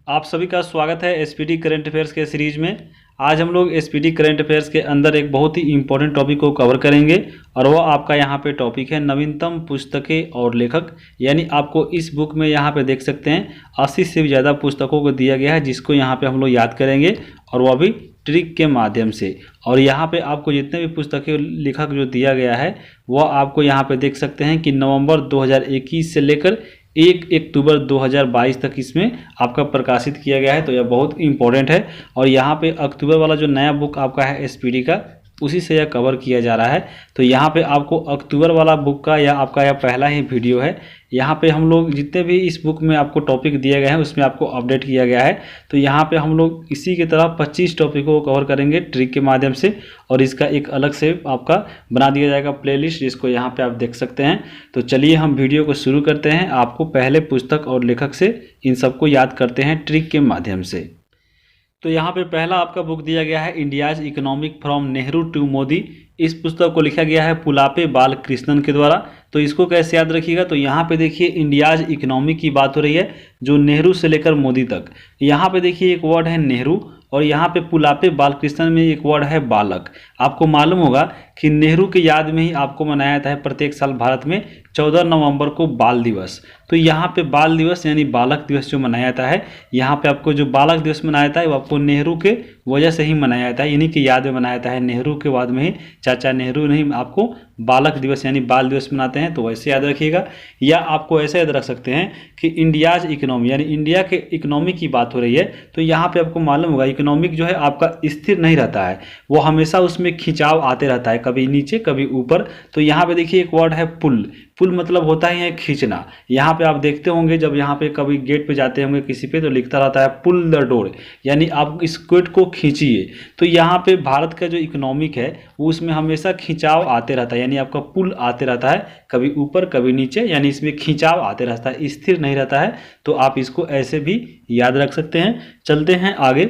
आप सभी का स्वागत है एसपीटी करंट अफेयर्स के सीरीज में। आज हम लोग एसपीटी करंट अफेयर्स के अंदर एक बहुत ही इंपॉर्टेंट टॉपिक को कवर करेंगे और वो आपका यहाँ पे टॉपिक है नवीनतम पुस्तकें और लेखक। यानी आपको इस बुक में यहाँ पे देख सकते हैं 80 से भी ज़्यादा पुस्तकों को दिया गया है, जिसको यहाँ पे हम लोग याद करेंगे और वह भी ट्रिक के माध्यम से। और यहाँ पे आपको जितने भी पुस्तकें लेखक जो दिया गया है वह आपको यहाँ पे देख सकते हैं कि नवंबर 2021 से लेकर 1 अक्टूबर 2022 तक इसमें आपका प्रकाशित किया गया है। तो यह बहुत इंपॉर्टेंट है और यहाँ पे अक्टूबर वाला जो नया बुक आपका है एसपीटी का, उसी से यह कवर किया जा रहा है। तो यहाँ पे आपको अक्टूबर वाला बुक का या आपका यह पहला ही वीडियो है। यहाँ पे हम लोग जितने भी इस बुक में आपको टॉपिक दिए गए हैं उसमें आपको अपडेट किया गया है। तो यहाँ पे हम लोग इसी की तरह 25 टॉपिकों को कवर करेंगे ट्रिक के माध्यम से, और इसका एक अलग से आपका बना दिया जाएगा प्लेलिस्ट, जिसको यहाँ पे आप देख सकते हैं। तो चलिए हम वीडियो को शुरू करते हैं। आपको पहले पुस्तक और लेखक से इन सबको याद करते हैं ट्रिक के माध्यम से। तो यहाँ पे पहला आपका बुक दिया गया है India's economic from Nehru to Modi. इस पुस्तक को लिखा गया है पुलापे बालकृष्णन के द्वारा। तो इसको कैसे याद रखिएगा, तो यहाँ पे देखिए इंडियाज इकोनॉमी की बात हो रही है जो नेहरू से लेकर मोदी तक। यहाँ पे देखिए एक वर्ड है नेहरू और यहाँ पे पुलापे बालकृष्णन में एक वर्ड है बालक। आपको मालूम होगा कि नेहरू की याद में ही आपको मनाया जाता है प्रत्येक साल भारत में 14 नवंबर को बाल दिवस। तो यहाँ पे बाल दिवस यानी बालक दिवस जो मनाया जाता है, यहाँ पे आपको जो बालक दिवस मनाया जाता है वो आपको नेहरू के वजह से ही मनाया जाता है, इन्हीं की याद में मनाया जाता है। नेहरू के बाद में ही चाचा नेहरू नहीं आपको बालक दिवस यानी बाल दिवस मनाते हैं। तो वैसे याद रखिएगा, या आपको ऐसे याद रख सकते हैं कि इंडियाज इकोनॉमी यानी इंडिया के इकोनॉमी की बात हो रही है। तो यहाँ पे आपको मालूम होगा इकोनॉमिक जो है आपका स्थिर नहीं रहता है, वो हमेशा उसमें खिंचाव आते रहता है, कभी नीचे कभी ऊपर। तो यहाँ पे देखिए एक वर्ड है पुल। पुल मतलब होता ही है खींचना। यहाँ पे आप देखते होंगे जब यहाँ पे कभी गेट पे जाते होंगे किसी पे, तो लिखता रहता है पुल द डोर, यानी आप इस गेट को खींचिए। तो यहाँ पे भारत का जो इकोनॉमिक है वो उसमें हमेशा खिंचाव आते रहता है, यानी आपका पुल आते रहता है, कभी ऊपर कभी नीचे, यानी इसमें खिंचाव आते रहता है, स्थिर नहीं रहता है। तो आप इसको ऐसे भी याद रख सकते हैं। चलते हैं आगे।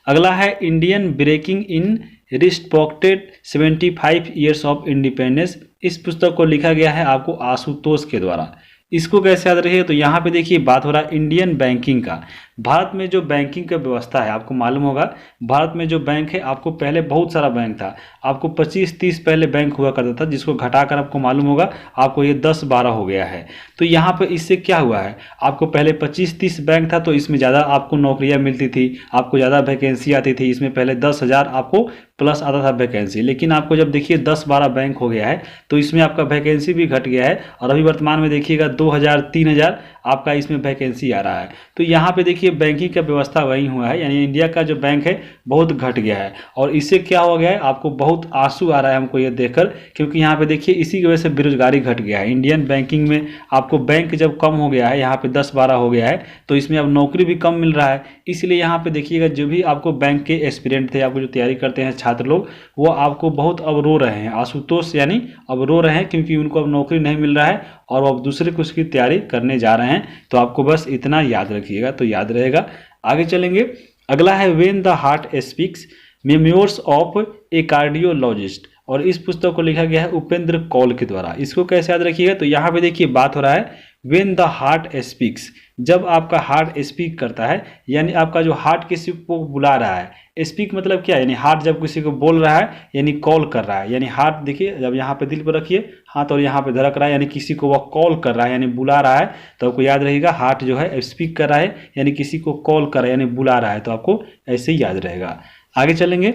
अगला है Indian breaking in respected 75 years of independence. इस पुस्तक को लिखा गया है आपको आशुतोष के द्वारा। इसको कैसे याद रखिए, तो यहाँ पे देखिए बात हो रहा है इंडियन बैंकिंग का। भारत में जो बैंकिंग का व्यवस्था है, आपको मालूम होगा भारत में जो बैंक है, आपको पहले बहुत सारा बैंक था, आपको 25-30 पहले बैंक हुआ करता था, जिसको घटाकर आपको मालूम होगा आपको ये 10-12 हो गया है। तो यहाँ पे इससे क्या हुआ है, आपको पहले 25-30 बैंक था तो इसमें ज़्यादा आपको नौकरियाँ मिलती थी, आपको ज़्यादा वैकेंसी आती थी। इसमें पहले 10,000 आपको प्लस आता था वैकेंसी, लेकिन आपको जब देखिए 10-12 बैंक हो गया है तो इसमें आपका वैकेंसी भी घट गया है और अभी वर्तमान में देखिएगा 2,000-3,000 आपका इसमें वैकेंसी आ रहा है। तो यहाँ पे देखिए बैंकिंग का व्यवस्था वही हुआ है, यानी इंडिया का जो बैंक है बहुत घट गया है। और इससे क्या हो गया है, आपको बहुत आंसू आ रहा है हमको ये देखकर, क्योंकि यहाँ पे देखिए इसी की वजह से बेरोजगारी घट गया है। इंडियन बैंकिंग में आपको बैंक जब कम हो गया है, यहाँ पे 10-12 हो गया है, तो इसमें अब नौकरी भी कम मिल रहा है। इसलिए यहाँ पे देखिएगा जो भी आपको बैंक के एस्पिरेंट थे, आपको जो तैयारी करते हैं छात्र लोग, वो आपको बहुत अब रो रहे हैं। आशुतोष यानी अब रो रहे हैं क्योंकि उनको अब नौकरी नहीं मिल रहा है और वो अब दूसरे कुछ की तैयारी करने जा रहे हैं। तो आपको बस इतना याद रखिएगा तो याद रहेगा। आगे चलेंगे। अगला है when the heart speaks, memoirs of A cardiologist, और इस पुस्तक को लिखा गया है उपेंद्र कौल के द्वारा। इसको कैसे याद रखिएगा, तो यहाँ पे देखिए बात हो रहा है व्हेन द हार्ट स्पीक्स, जब आपका हार्ट स्पीक करता है, यानी आपका जो हार्ट किसी को बुला रहा है। स्पीक मतलब क्या है, यानी हार्ट जब किसी को बोल रहा है यानी कॉल कर रहा है। यानी हार्ट देखिए जब यहाँ पे दिल पर रखिए हाथ और यहाँ पे धड़क रहा है, यानी किसी को वह कॉल कर रहा है यानी बुला रहा है। तो आपको याद रहेगा हार्ट जो है स्पीक कर रहा है यानी किसी को कॉल कर रहा है यानी बुला रहा है। तो आपको ऐसे ही याद रहेगा। आगे चलेंगे।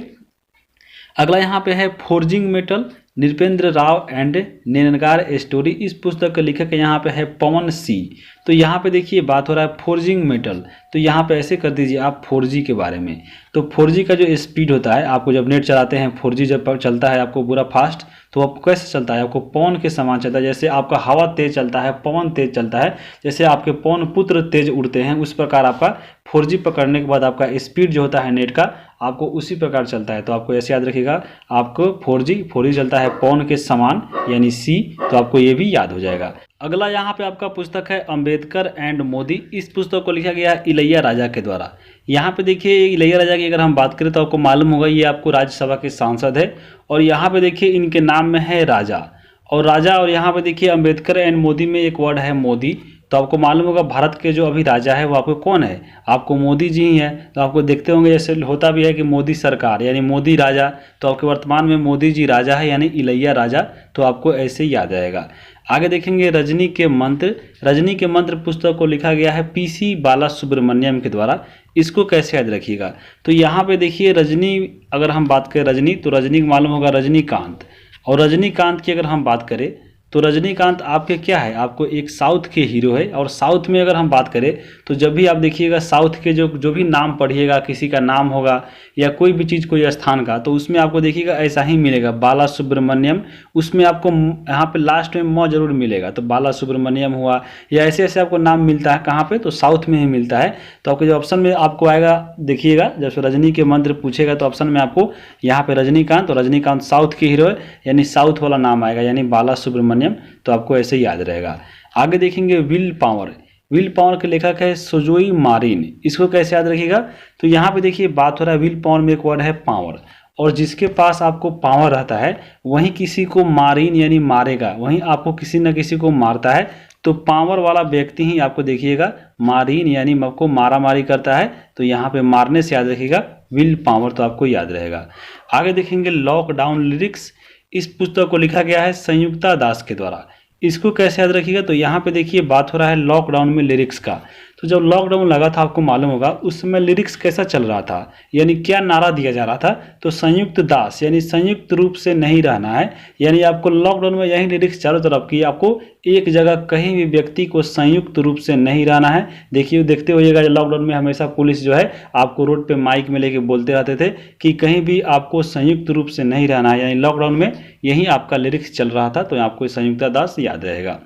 अगला यहाँ पे है forging metal, Nripendra Rao and नेनगार स्टोरी। इस पुस्तक का लेखक यहाँ पे है पवन सी। तो यहाँ पे देखिए बात हो रहा है फोर्जिंग मेटल, तो यहाँ पे ऐसे कर दीजिए आप 4G के बारे में। तो 4G का जो स्पीड होता है, आपको जब नेट चलाते हैं 4G जब चलता है आपको पूरा फास्ट, तो आपको कैसे चलता है, आपको पवन के समान चलता है। जैसे आपका हवा तेज चलता है, पवन तेज चलता है, जैसे आपके पवन पुत्र तेज उड़ते हैं, उस प्रकार आपका 4G पकड़ने के बाद आपका स्पीड जो होता है नेट का आपको उसी प्रकार चलता है। तो आपको ऐसे याद रखिएगा, आपको 4G चलता है पवन के समान यानी C, तो आपको ये भी याद हो जाएगा। अगला यहाँ पे आपका पुस्तक है अंबेडकर एंड मोदी। इस पुस्तक को लिखा गया है इलैया राजा के द्वारा। यहाँ पे देखिए इलैया राजा की अगर हम बात करें तो आपको मालूम होगा ये आपको राज्यसभा के सांसद है, और यहाँ पे देखिए इनके नाम में है राजा और यहाँ पे देखिए अंबेडकर एंड मोदी में एक वर्ड है मोदी। तो आपको मालूम होगा भारत के जो अभी राजा है वो आपको कौन है, आपको मोदी जी ही हैं। तो आपको देखते होंगे जैसे होता भी है कि मोदी सरकार यानी मोदी राजा, तो आपके वर्तमान में मोदी जी राजा है यानी इलैया राजा, तो आपको ऐसे ही याद रहेगा। आगे देखेंगे रजनी के मंत्र। रजनी के मंत्र पुस्तक को लिखा गया है पीसी बाला सुब्रमण्यम के द्वारा। इसको कैसे याद रखिएगा, तो यहाँ पे देखिए रजनी, अगर हम बात करें रजनी, तो रजनी मालूम होगा रजनीकांत, और रजनीकांत की अगर हम बात करें तो रजनीकांत आपके क्या है, आपको एक साउथ के हीरो है। और साउथ में अगर हम बात करें तो जब भी आप देखिएगा साउथ के जो भी नाम पढ़िएगा, किसी का नाम होगा या कोई भी चीज़ कोई स्थान का, तो उसमें आपको देखिएगा ऐसा ही मिलेगा बाला सुब्रमण्यम, उसमें आपको यहाँ पे लास्ट में म जरूर मिलेगा। तो बाला सुब्रमण्यम हुआ या ऐसे ऐसे आपको नाम मिलता है कहाँ पे, तो साउथ में ही मिलता है। तो आपके जो ऑप्शन में आपको आएगा देखिएगा, जब रजनी के मंत्र पूछेगा तो ऑप्शन में आपको यहाँ पे रजनीकांत, और रजनीकांत साउथ के हीरो है यानी साउथ वाला नाम आएगा यानी बाला सुब्रमण्यम, तो आपको ऐसे ही याद रहेगा। आगे देखेंगे विल पावर। विल पावर के लेखक है सुजोई मारिन। इसको कैसे याद रखिएगा, तो यहाँ पे देखिए बात हो रहा है विल पावर में एक वर्ड है पावर, और जिसके पास आपको पावर रहता है वहीं किसी को मारिन यानी मारेगा, वहीं आपको किसी न किसी को मारता है। तो पावर वाला व्यक्ति ही आपको देखिएगा मारिन यानी आपको मारा मारी करता है, तो यहाँ पे मारने से याद रखिएगा विल पावर, तो आपको याद रहेगा। आगे देखेंगे लॉकडाउन लिरिक्स। इस पुस्तक को लिखा गया है संयुक्ता दास के द्वारा। इसको कैसे याद रखिएगा, तो यहाँ पे देखिए बात हो रहा है लॉकडाउन में लिरिक्स का। तो जब लॉकडाउन लगा था आपको मालूम होगा उस समय लिरिक्स कैसा चल रहा था, यानी क्या नारा दिया जा रहा था, तो संयुक्त दास यानी संयुक्त रूप से नहीं रहना है। यानी आपको लॉकडाउन में यही लिरिक्स चारों तरफ की, आपको एक जगह कहीं भी व्यक्ति को संयुक्त रूप से नहीं रहना है। देखिए देखते होइएगा लॉकडाउन में हमेशा पुलिस जो है आपको रोड पे माइक में लेके बोलते रहते थे कि कहीं भी आपको संयुक्त रूप से नहीं रहना है, यानी लॉकडाउन में यही आपका लिरिक्स चल रहा था, तो आपको संयुक्ता दास याद रहेगा।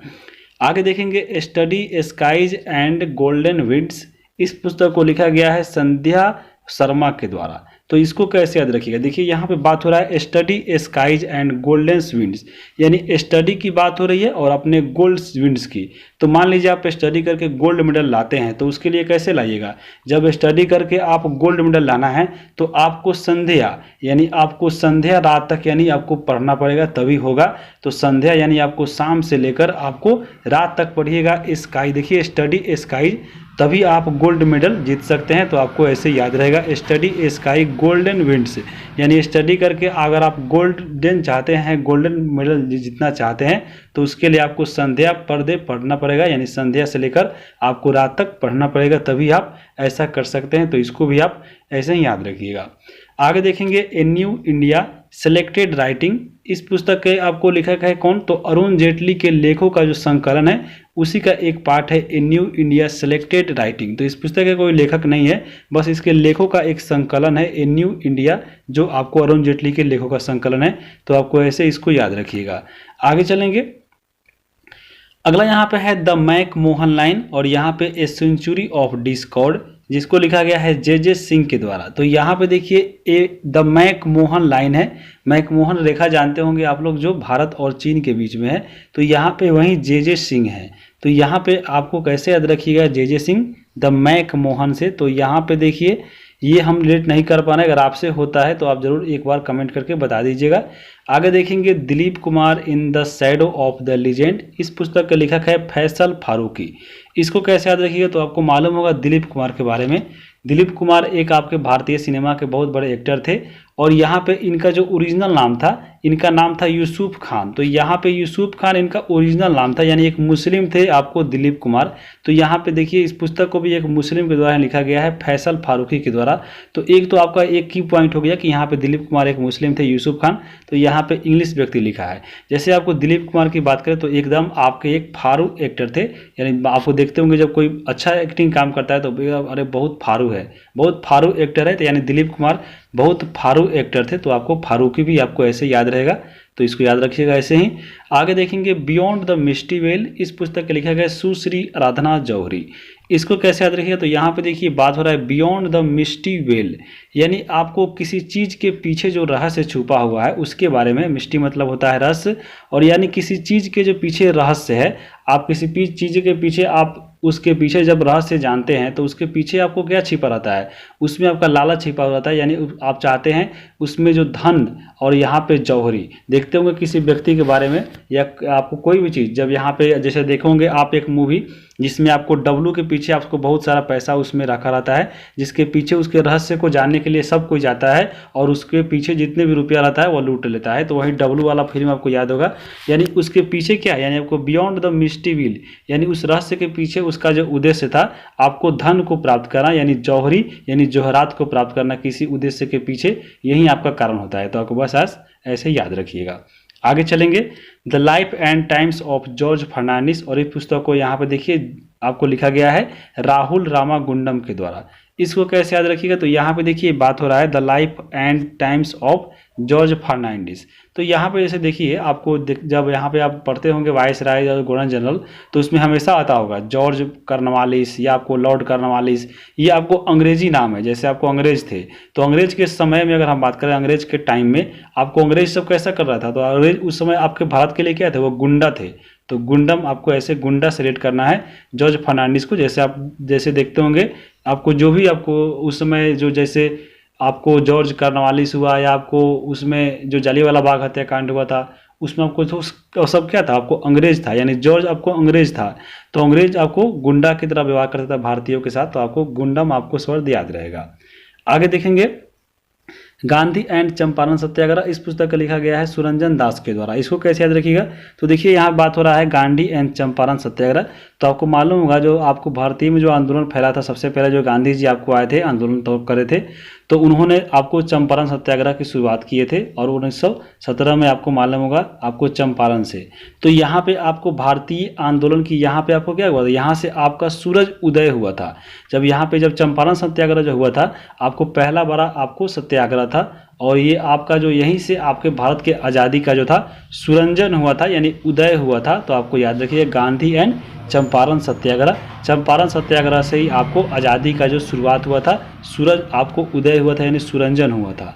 आगे देखेंगे study skies and golden winds. इस पुस्तक को लिखा गया है संध्या शर्मा के द्वारा। तो इसको कैसे याद रखिएगा, देखिए यहाँ पे बात हो रहा है study skies and golden winds, यानी स्टडी की बात हो रही है और अपने गोल्ड विंड्स की। तो मान लीजिए आप स्टडी करके गोल्ड मेडल लाते हैं, तो उसके लिए कैसे लाइएगा, जब स्टडी करके आप गोल्ड मेडल लाना है तो आपको संध्या यानी आपको संध्या रात तक यानी आपको पढ़ना पड़ेगा तभी होगा। तो संध्या यानी आपको शाम से लेकर आपको रात तक पढ़िएगा। स्काई देखिए स्टडी स्काई, तभी आप गोल्ड मेडल जीत सकते हैं। तो आपको ऐसे याद रहेगा स्टडी स्काई गोल्डन विंड्स, यानी स्टडी करके अगर आप गोल्डन चाहते हैं, गोल्डन मेडल जीतना चाहते हैं, तो उसके लिए आपको संध्या पर्दे पढ़ना पड़ेगा, यानी संध्या से लेकर आपको रात तक पढ़ना पड़ेगा, तभी आप ऐसा कर सकते हैं। तो इसको भी आप ऐसे ही याद रखिएगा। आगे देखेंगे a new India selected writing. इस पुस्तक के आपको लेखक है कौन, तो अरुण जेटली के लेखों का जो संकलन है उसी का एक पार्ट है a new India selected writing. तो इस पुस्तक के कोई लेखक नहीं है, बस इसके लेखों का एक संकलन है ए न्यू इंडिया, जो आपको अरुण जेटली के लेखों का संकलन है। तो आपको ऐसे इसको याद रखिएगा। आगे चलेंगे, अगला यहाँ पे है द मैक मोहन लाइन, और यहाँ पे ए सेंचुरी ऑफ डिस्कॉर्ड, जिसको लिखा गया है जे सिंह के द्वारा। तो यहाँ पे देखिए ए द मैक मोहन लाइन है, मैक मोहन रेखा जानते होंगे आप लोग जो भारत और चीन के बीच में है, तो यहाँ पे वहीं जे सिंह है। तो यहाँ पे आपको कैसे याद रखिएगा जे सिंह द मैक मोहन से। तो यहाँ पे देखिए ये हम रिलेट नहीं कर पा रहे, अगर आपसे होता है तो आप जरूर एक बार कमेंट करके बता दीजिएगा। आगे देखेंगे Dilip Kumar in the shadow of the legend. इस पुस्तक के लेखक है फैसल फारूकी। इसको कैसे याद रखिएगा, तो आपको मालूम होगा दिलीप कुमार के बारे में। दिलीप कुमार एक आपके भारतीय सिनेमा के बहुत बड़े एक्टर थे, और यहाँ पे इनका जो ओरिजिनल नाम था, इनका नाम था यूसुफ खान। तो यहाँ पे यूसुफ खान इनका ओरिजिनल नाम था, यानी एक मुस्लिम थे आपको दिलीप कुमार। तो यहाँ पे देखिए इस पुस्तक को भी एक मुस्लिम के द्वारा लिखा गया है फैसल फारूकी के द्वारा। तो एक तो आपका एक की पॉइंट हो गया कि यहाँ पे दिलीप कुमार एक मुस्लिम थे, यूसुफ खान, तो यहाँ पे इंग्लिश व्यक्ति लिखा है। जैसे आपको दिलीप कुमार की बात करें तो एकदम आपके एक फारू एक्टर थे, यानी आपको देखते होंगे जब कोई अच्छा एक्टिंग काम करता है तो अरे बहुत फारू है, बहुत फारू एक्टर है, तो यानी दिलीप कुमार बहुत फारू एक्टर थे। तो आपको फारूकी भी आपको ऐसे याद रहेगा, तो इसको याद रखिएगा ऐसे ही। आगे देखेंगे बियॉन्ड द मिस्टी वेल। इस पुस्तक के लिखा गया सुश्री आराधना जौहरी। इसको कैसे याद रखिएगा, तो यहाँ पे देखिए बात हो रहा है बियॉन्ड द मिस्टी वेल, यानी आपको किसी चीज़ के पीछे जो रहस्य छुपा हुआ है उसके बारे में। मिस्टी मतलब होता है रहस्य, और यानी किसी चीज़ के जो पीछे रहस्य है, आप किसी चीज़ के पीछे आप उसके पीछे जब रहस्य जानते हैं तो उसके पीछे आपको क्या छिपा रहता है, उसमें आपका लालच छिपा रहता है, यानी आप चाहते हैं उसमें जो धन, और यहाँ पे जौहरी देखते होंगे किसी व्यक्ति के बारे में, या आपको कोई भी चीज़ जब यहाँ पे जैसे देखोगे आप एक मूवी जिसमें आपको डब्लू के पीछे आपको बहुत सारा पैसा उसमें रखा रहता है, जिसके पीछे उसके रहस्य को जानने के लिए सब कोई जाता है और उसके पीछे जितने भी रुपया रहता है वो लूट लेता है। तो वही डब्लू वाला फिल्म आपको याद होगा। यानी उसके पीछे क्या है, यानी आपको बियॉन्ड द मिस्टी व्हील, यानी उस रहस्य के पीछे उसका जो उद्देश्य था आपको धन को प्राप्त करना, यानी जौहरी यानी जौहरात को प्राप्त करना, किसी उद्देश्य के पीछे यही आपका कारण होता है। तो आपको बस ऐसे याद रखिएगा। आगे चलेंगे, the life and times of George Fernandes, और इस पुस्तक को यहाँ पे देखिए आपको लिखा गया है राहुल रामागुंडम के द्वारा। इसको कैसे याद रखिएगा, तो यहाँ पे देखिए बात हो रहा है the life and times of George Fernandes. तो यहाँ पे जैसे देखिए आपको जब यहाँ पे आप पढ़ते होंगे वाइस राय या गवर्नर जनरल, तो उसमें हमेशा आता होगा जॉर्ज कर्नवालिस या आपको लॉर्ड कर्नवालिस, ये आपको अंग्रेजी नाम है। जैसे आपको अंग्रेज थे तो अंग्रेज के समय में अगर हम बात करें, अंग्रेज के टाइम में आपको अंग्रेज सब कैसा कर रहा था, तो अंग्रेज उस समय आपके भारत के लिए क्या थे, वो गुंडा थे। तो गुंडम आपको ऐसे गुंडा से रेट करना है जॉर्ज फर्नांडिस को। जैसे आप जैसे देखते होंगे आपको जो भी आपको उस समय जो जैसे आपको जॉर्ज कर्नवालिस हुआ या आपको उसमें जो जालियांवाला बाग हत्याकांड हुआ था उसमें आपको तो सब क्या था, आपको अंग्रेज था, यानी जॉर्ज आपको अंग्रेज था। तो अंग्रेज आपको गुंडा की तरह व्यवहार करता था भारतीयों के साथ, तो आपको गुंडम आपको शब्द याद रहेगा। आगे देखेंगे गांधी एंड चंपारण सत्याग्रह, इस पुस्तक का लिखा गया है सुरंजन दास के द्वारा। इसको कैसे याद रखिएगा, तो देखिए यहाँ बात हो रहा है गांधी एंड चंपारण सत्याग्रह। तो आपको मालूम होगा जो आपको भारतीय में जो आंदोलन फैला था, सबसे पहले जो गांधी जी आपको आए थे आंदोलन तो करे थे, तो उन्होंने आपको चंपारण सत्याग्रह की शुरुआत किए थे और 1917 में आपको मालूम होगा आपको चंपारण से। तो यहाँ पे आपको भारतीय आंदोलन की यहाँ पे आपको क्या हुआ था, यहाँ से आपका सूरज उदय हुआ था। जब यहाँ पे जब चंपारण सत्याग्रह जो हुआ था आपको पहला बड़ा आपको सत्याग्रह था, और ये आपका जो यहीं से आपके भारत के आज़ादी का जो था सुरंजन हुआ था, यानी उदय हुआ था। तो आपको याद रखिए गांधी एंड चंपारण सत्याग्रह, चंपारण सत्याग्रह से ही आपको आज़ादी का जो शुरुआत हुआ था, सूरज आपको उदय हुआ था यानी सुरंजन हुआ था।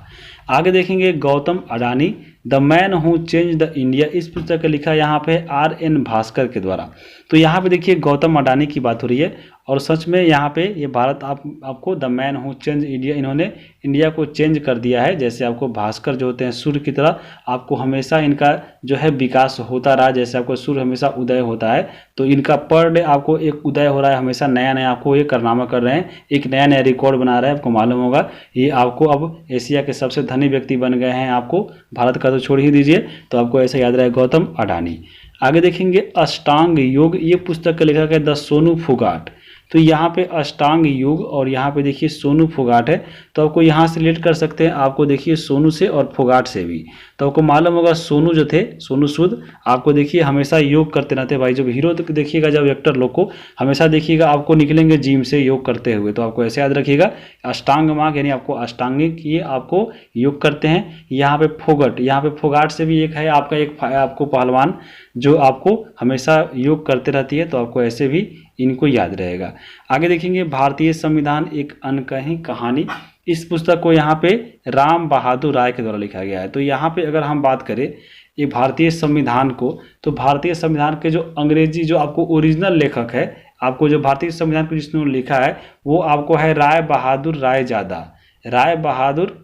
आगे देखेंगे Gautam Adani, the man who change the India, इस पुस्तक का लिखा यहाँ पे RN भास्कर के द्वारा। तो यहाँ पे देखिए गौतम अडानी की बात हो रही है और सच में यहाँ पे ये भारत आपको the man who change India, इन्होंने इंडिया को चेंज कर दिया है। जैसे आपको भास्कर जो होते हैं सूर्य की तरह, आपको हमेशा इनका जो है विकास होता रहा, जैसे आपको सूर्य हमेशा उदय होता है, तो इनका पर डे आपको एक उदय हो रहा है, हमेशा नया नया आपको ये कारनामा कर रहे हैं, एक नया नया रिकॉर्ड बना रहे हैं। आपको मालूम होगा ये आपको अब एशिया के सबसे धनी व्यक्ति बन गए हैं, आपको भारत का तो छोड़ ही दीजिए, तो आपको ऐसा याद रहे गौतम अडानी। आगे देखेंगे अष्टांग योग, ये पुस्तक का लेखक है द सोनू फोगाट। तो यहाँ पे अष्टांग योग और यहाँ पे देखिए सोनू फोगाट है, तो आपको यहाँ से रिलेट कर सकते हैं, आपको देखिए सोनू से और फोगाट से भी। तो आपको मालूम होगा सोनू जो थे, सोनू सूद, आपको देखिए हमेशा योग करते रहते भाई। जब हीरो तो देखिएगा, जब एक्टर लोग को हमेशा देखिएगा आपको निकलेंगे जिम से योग करते हुए। तो आपको ऐसे याद रखिएगा अष्टांग मार्ग यानी आपको अष्टांगिक ये आपको योग करते हैं। यहाँ पे फोगट, यहाँ पे फोगाट से भी एक है आपका एक आपको पहलवान जो आपको हमेशा योग करते रहती है, तो आपको ऐसे भी इनको याद रहेगा। आगे देखेंगे भारतीय संविधान एक अनकही कहानी, इस पुस्तक को यहाँ पे राम बहादुर राय के द्वारा लिखा गया है। तो यहाँ पे अगर हम बात करें ये भारतीय संविधान को, तो भारतीय संविधान के जो अंग्रेजी जो आपको ओरिजिनल लेखक है, आपको जो भारतीय संविधान को जिसने लिखा है वो आपको है राय बहादुर रायजादा, राय बहादुर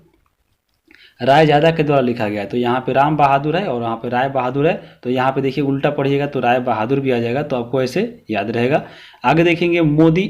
रायजादा के द्वारा लिखा गया है। तो यहाँ पे राम बहादुर है और यहाँ पे राय बहादुर है, तो यहाँ पे देखिए उल्टा पढ़िएगा तो राय बहादुर भी आ जाएगा, तो आपको ऐसे याद रहेगा। आगे देखेंगे मोदी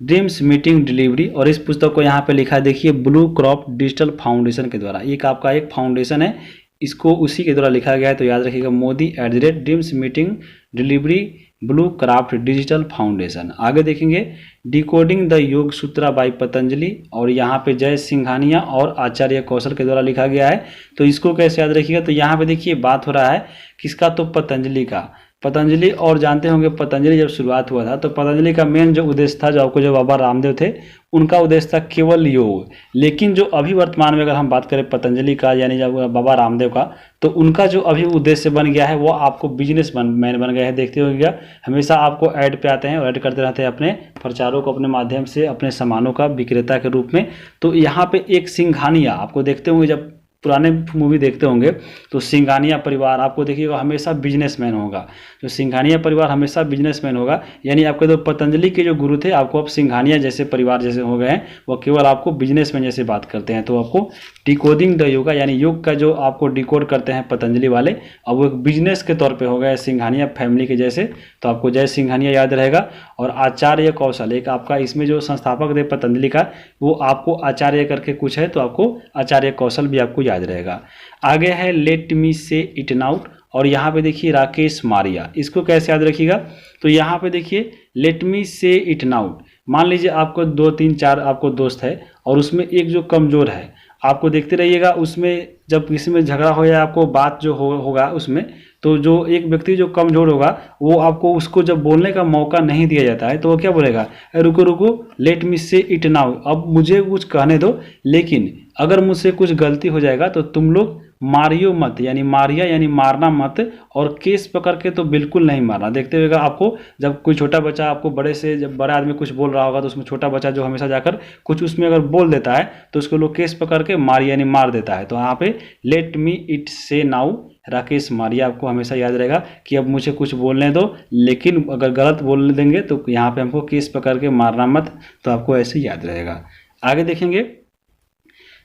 @ड्रीम्स मीटिंग डिलीवरी, और इस पुस्तक को यहाँ पे लिखा है देखिए ब्लू क्रॉप डिजिटल फाउंडेशन के द्वारा। एक आपका एक फाउंडेशन है, इसको उसी के द्वारा लिखा गया है, तो याद रखिएगा Modi @dreams meeting delivery blue craft digital foundation. आगे देखेंगे डिकोडिंग द योग सूत्रा बाई पतंजलि, और यहाँ पे जय सिंघानिया और आचार्य कौशल के द्वारा लिखा गया है। तो इसको कैसे याद रखिएगा, तो यहाँ पे देखिए बात हो रहा है किसका, तो पतंजलि का। पतंजलि, और जानते होंगे पतंजलि जब शुरुआत हुआ था तो पतंजलि का मेन जो उद्देश्य था, जो आपको जो बाबा रामदेव थे उनका उद्देश्य था केवल योग। लेकिन जो अभी वर्तमान में अगर हम बात करें पतंजलि का यानी जब बाबा रामदेव का, तो उनका जो अभी उद्देश्य बन गया है वो आपको बिजनेस मैन बन गया है। देखते होंगे हमेशा आपको ऐड पे आते हैं और ऐड करते रहते हैं अपने प्रचारों को अपने माध्यम से अपने सामानों का विक्रेता के रूप में। तो यहाँ पे एक सिंघानिया आपको देखते होंगे जब पुराने मूवी देखते होंगे तो सिंघानिया परिवार आपको देखिएगा हमेशा बिजनेसमैन होगा। जो सिंघानिया परिवार हमेशा बिजनेसमैन होगा, यानी आपके तो पतंजलि के जो गुरु थे आपको अब सिंघानिया जैसे परिवार जैसे हो गए हैं, वो केवल आपको बिजनेसमैन जैसे बात करते हैं। तो आपको डिकोडिंग द योगा यानी योग का जो आपको डिकोड करते हैं पतंजलि वाले, अब वो एक बिजनेस के तौर पे हो गया सिंघानिया फैमिली के जैसे। तो आपको जय सिंघानिया याद रहेगा। और आचार्य कौशल एक आपका इसमें जो संस्थापक थे पतंजलि का, वो आपको आचार्य करके कुछ है, तो आपको आचार्य कौशल भी आपको याद रहेगा। आगे है लेट मी से इट नाउ, और यहाँ पे देखिए राकेश मारिया, इसको कैसे याद रखिएगा। तो यहाँ पे देखिए लेट मी से इट नाउ, मान लीजिए आपको 2 3 4 आपको दोस्त है और उसमें एक जो कमज़ोर है, आपको देखते रहिएगा उसमें जब किसी में झगड़ा हो या आपको बात जो होगा उसमें, तो जो एक व्यक्ति जो कमज़ोर होगा वो आपको उसको जब बोलने का मौका नहीं दिया जाता है तो वो क्या बोलेगा, रुको रुको लेट मी से इट नाउ, अब मुझे कुछ कहने दो, लेकिन अगर मुझसे कुछ गलती हो जाएगा तो तुम लोग मारियो मत, यानी मारिया यानी मारना मत, और केस पकड़ के तो बिल्कुल नहीं मारना। देखते हुएगा आपको जब कोई छोटा बच्चा आपको बड़े से जब बड़ा आदमी कुछ बोल रहा होगा तो उसमें छोटा बच्चा जो हमेशा जाकर कुछ उसमें अगर बोल देता है तो उसको लोग केस पकड़ के मारिया यानी मार देता है। तो यहाँ पे लेट मी इट से नाउ राकेश मारिया आपको हमेशा याद रहेगा कि अब मुझे कुछ बोलने दो, लेकिन अगर गलत बोल देंगे तो यहाँ पे हमको केस पकड़ के मारना मत, तो आपको ऐसे याद रहेगा। आगे देखेंगे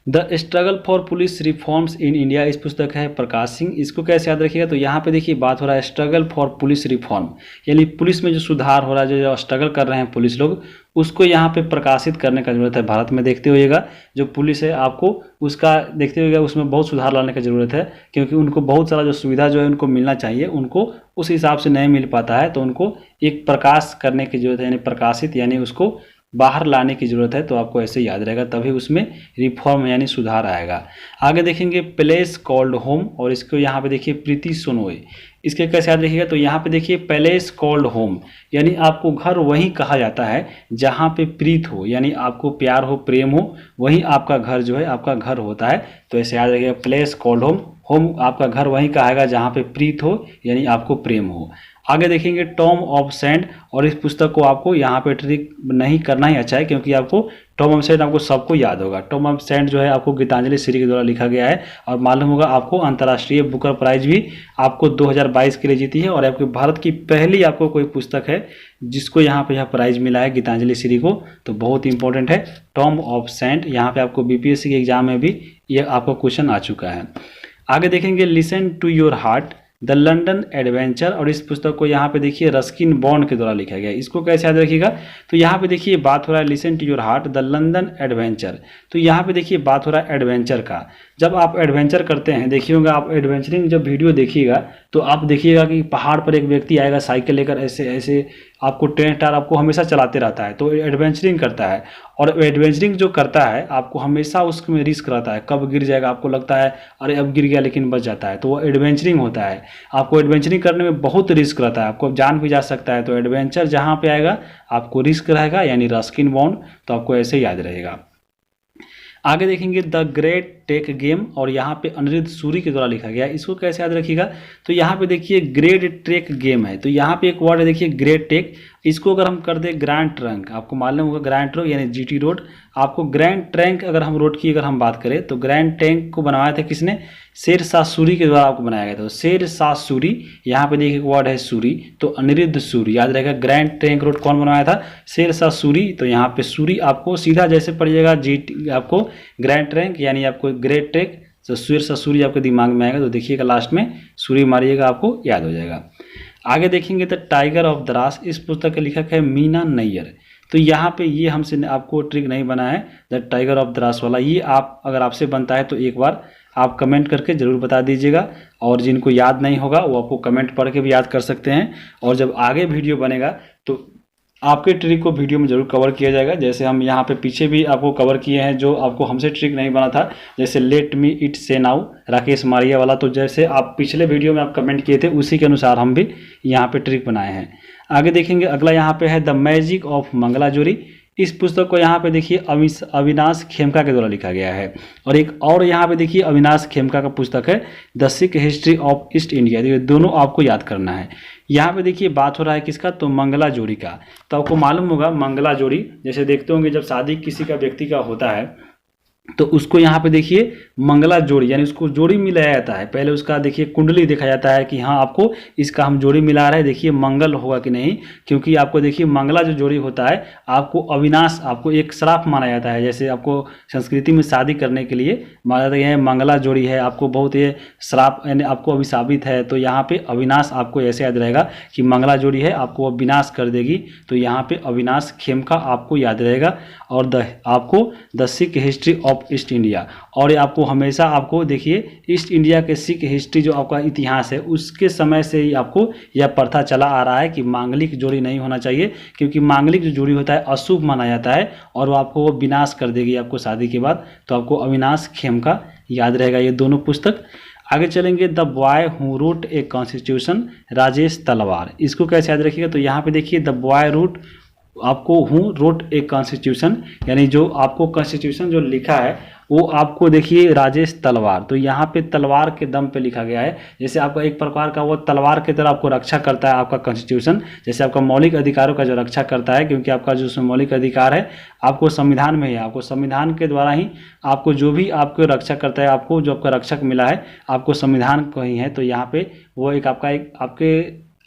the struggle for police reforms in India, इस पुस्तक है प्रकाश सिंह, इसको कैसे याद रखिएगा। तो यहाँ पे देखिए बात हो रहा है स्ट्रगल फॉर पुलिस रिफॉर्म, यानी पुलिस में जो सुधार हो रहा है, जो स्ट्रगल कर रहे हैं पुलिस लोग, उसको यहाँ पे प्रकाशित करने का जरूरत है। भारत में देखते होइएगा जो पुलिस है आपको उसका देखते होइएगा उसमें बहुत सुधार लाने की ज़रूरत है, क्योंकि उनको बहुत सारा जो सुविधा जो है उनको मिलना चाहिए, उनको उस हिसाब से नहीं मिल पाता है, तो उनको एक प्रकाश करने की जरूरत है, यानी प्रकाशित यानी उसको बाहर लाने की ज़रूरत है। तो आपको ऐसे याद रहेगा, तभी उसमें रिफॉर्म यानी सुधार आएगा। आगे देखेंगे प्लेस कॉल्ड होम, और इसको यहाँ पे देखिए प्रीति सोनोई, इसके कैसे याद रखिएगा। तो यहाँ पे देखिए प्लेस कॉल्ड होम, यानी आपको घर वहीं कहा जाता है जहाँ पे प्रीत हो, यानी आपको प्यार हो प्रेम हो, वहीं आपका घर जो है आपका घर होता है। तो ऐसे याद रखिएगा प्लेस कॉल्ड होम, होम आपका घर वहीं कहाएगा जहाँ पे प्रीत हो यानी आपको प्रेम हो। आगे देखेंगे टॉम ऑफ सैंड, और इस पुस्तक को आपको यहाँ पे ट्रिक नहीं करना ही अच्छा है, क्योंकि आपको टॉम ऑफ सैंड आपको सबको याद होगा। टॉम ऑफ सैंड जो है आपको गीतांजलि श्री के द्वारा लिखा गया है, और मालूम होगा आपको अंतर्राष्ट्रीय बुकर प्राइज भी आपको 2022 के लिए जीती है, और आपके भारत की पहली आपको कोई पुस्तक है जिसको यहाँ पे यह प्राइज मिला है गीतांजलि श्री को, तो बहुत इंपॉर्टेंट है टॉम ऑफ सैंड। यहाँ पे आपको बीपीएससी के एग्जाम में भी ये आपको क्वेश्चन आ चुका है। आगे देखेंगे listen to your heart the London adventure, और इस पुस्तक को यहाँ पे देखिए रस्किन बॉन्ड के द्वारा लिखा गया है। इसको कैसे याद रखिएगा। तो यहाँ पे देखिए बात हो रहा है listen to your heart the London adventure, तो यहाँ पे देखिए बात हो रहा है एडवेंचर का। जब आप एडवेंचर करते हैं देखिएगा, आप एडवेंचरिंग जब वीडियो देखिएगा तो आप देखिएगा कि पहाड़ पर एक व्यक्ति आएगा साइकिल लेकर, ऐसे ऐसे आपको ट्रेन टायर आपको हमेशा चलाते रहता है, तो एडवेंचरिंग करता है। और एडवेंचरिंग जो करता है आपको हमेशा उसमें रिस्क रहता है, कब गिर जाएगा आपको लगता है अरे अब गिर गया, लेकिन बच जाता है, तो वो एडवेंचरिंग होता है। आपको एडवेंचरिंग करने में बहुत रिस्क रहता है, आपको जान भी जा सकता है, तो एडवेंचर जहाँ पे आएगा आपको रिस्क रहेगा, यानी रस्किन बॉन्ड, तो आपको ऐसे याद रहेगा। आगे देखेंगे द ग्रेट टेक गेम, और यहाँ पे अनिरुद्ध सूरी के द्वारा लिखा गया है। इसको कैसे याद रखिएगा। तो यहाँ पे देखिए ग्रेट ट्रेक गेम है, तो यहाँ पे एक वर्ड है देखिए ग्रेट टेक, इसको अगर हम कर दे ग्रैंड ट्रंक, आपको मालूम होगा ग्रैंड ट्रंक यानी जीटी रोड, आपको ग्रैंड ट्रंक अगर हम रोड की अगर हम बात करें तो ग्रैंड ट्रंक को बनाया था किसने, शेरशाह सूरी के द्वारा आपको बनाया गया था। तो शेरशाह सूरी, यहाँ पे देखिए वर्ड है सूरी, तो अनिरुद्ध सूरी याद रहेगा। ग्रैंड ट्रंक रोड कौन बनवाया था, शेरशाह सूरी, तो यहाँ पे सूरी आपको सीधा जैसे पड़िएगा जीटी आपको ग्रैंड ट्रंक यानी आपको ग्रेट ट्रैक, तो शेरशाह सूरी आपके दिमाग में आएगा, तो देखिएगा लास्ट में सूरी मारिएगा आपको याद हो जाएगा। आगे देखेंगे द टाइगर ऑफ द्रास, इस पुस्तक के लेखक है मीना नैयर। तो यहाँ पे ये हमसे आपको ट्रिक नहीं बना है द टाइगर ऑफ द्रास वाला, ये आप अगर आपसे बनता है तो एक बार आप कमेंट करके ज़रूर बता दीजिएगा, और जिनको याद नहीं होगा वो आपको कमेंट पढ़ के भी याद कर सकते हैं, और जब आगे वीडियो बनेगा तो आपके ट्रिक को वीडियो में जरूर कवर किया जाएगा। जैसे हम यहाँ पे पीछे भी आपको कवर किए हैं जो आपको हमसे ट्रिक नहीं बना था, जैसे लेट मी इट से नाउ राकेश मारिया वाला, तो जैसे आप पिछले वीडियो में आप कमेंट किए थे उसी के अनुसार हम भी यहाँ पे ट्रिक बनाए हैं। आगे देखेंगे अगला यहाँ पे है द मैजिक ऑफ मंगलाजोरी, इस पुस्तक को यहाँ पे देखिए अविनाश खेमका के द्वारा लिखा गया है। और एक और यहाँ पे देखिए अविनाश खेमका का पुस्तक है the Sikh history of east India, ये दोनों आपको याद करना है। यहाँ पे देखिए बात हो रहा है किसका, तो मंगला जोड़ी का। तो आपको मालूम होगा मंगला जोड़ी, जैसे देखते होंगे जब शादी किसी का व्यक्ति का होता है तो उसको यहाँ पे देखिए मंगला जोड़ी यानी उसको जोड़ी मिलाया जाता है। पहले उसका देखिए कुंडली देखा जाता है कि हाँ आपको इसका हम जोड़ी मिला रहे हैं, देखिए मंगल होगा कि नहीं, क्योंकि आपको देखिए मंगला जो जोड़ी होता है आपको अविनाश, आपको एक श्राप माना जाता है। जैसे आपको संस्कृति में शादी करने के लिए माना जाता है मंगला जोड़ी है, आपको बहुत ये श्राप यानी आपको अभिशापित है, तो यहाँ पे अविनाश आपको ऐसे याद रहेगा कि मंगला जोड़ी है आपको विनाश कर देगी, तो यहाँ पे अविनाश खेमका आपको याद रहेगा। और आपको the Sikh history of east India, और ये आपको हमेशा आपको देखिए ईस्ट इंडिया के सिख हिस्ट्री जो आपका इतिहास है उसके समय से ही आपको यह प्रथा चला आ रहा है कि मांगलिक जोड़ी नहीं होना चाहिए, क्योंकि मांगलिक जो जोड़ी होता है अशुभ माना जाता है और वो आपको वो विनाश कर देगी आपको शादी के बाद। तो आपको अविनाश खेमका याद रहेगा ये दोनों पुस्तक। आगे चलेंगे the boy who wrote a constitution, Rajesh तलवार। इसको कैसे याद रखिएगा, तो यहाँ पे देखिए द बॉय रूट आपको हूँ रोट ए कॉन्स्टिट्यूशन, यानी जो आपको कॉन्स्टिट्यूशन जो लिखा है वो आपको देखिए राजेश तलवार, तो यहाँ पे तलवार के दम पे लिखा गया है। जैसे आपका एक प्रकार का वो तलवार की तरह आपको रक्षा करता है आपका कॉन्स्टिट्यूशन, जैसे आपका मौलिक अधिकारों का जो रक्षा करता है, क्योंकि आपका जो मौलिक अधिकार है आपको संविधान में है, आपको संविधान के द्वारा ही आपको जो भी आपको रक्षा करता है, आपको जो आपका रक्षक मिला है आपको संविधान को ही है। तो यहाँ पे वो एक आपका एक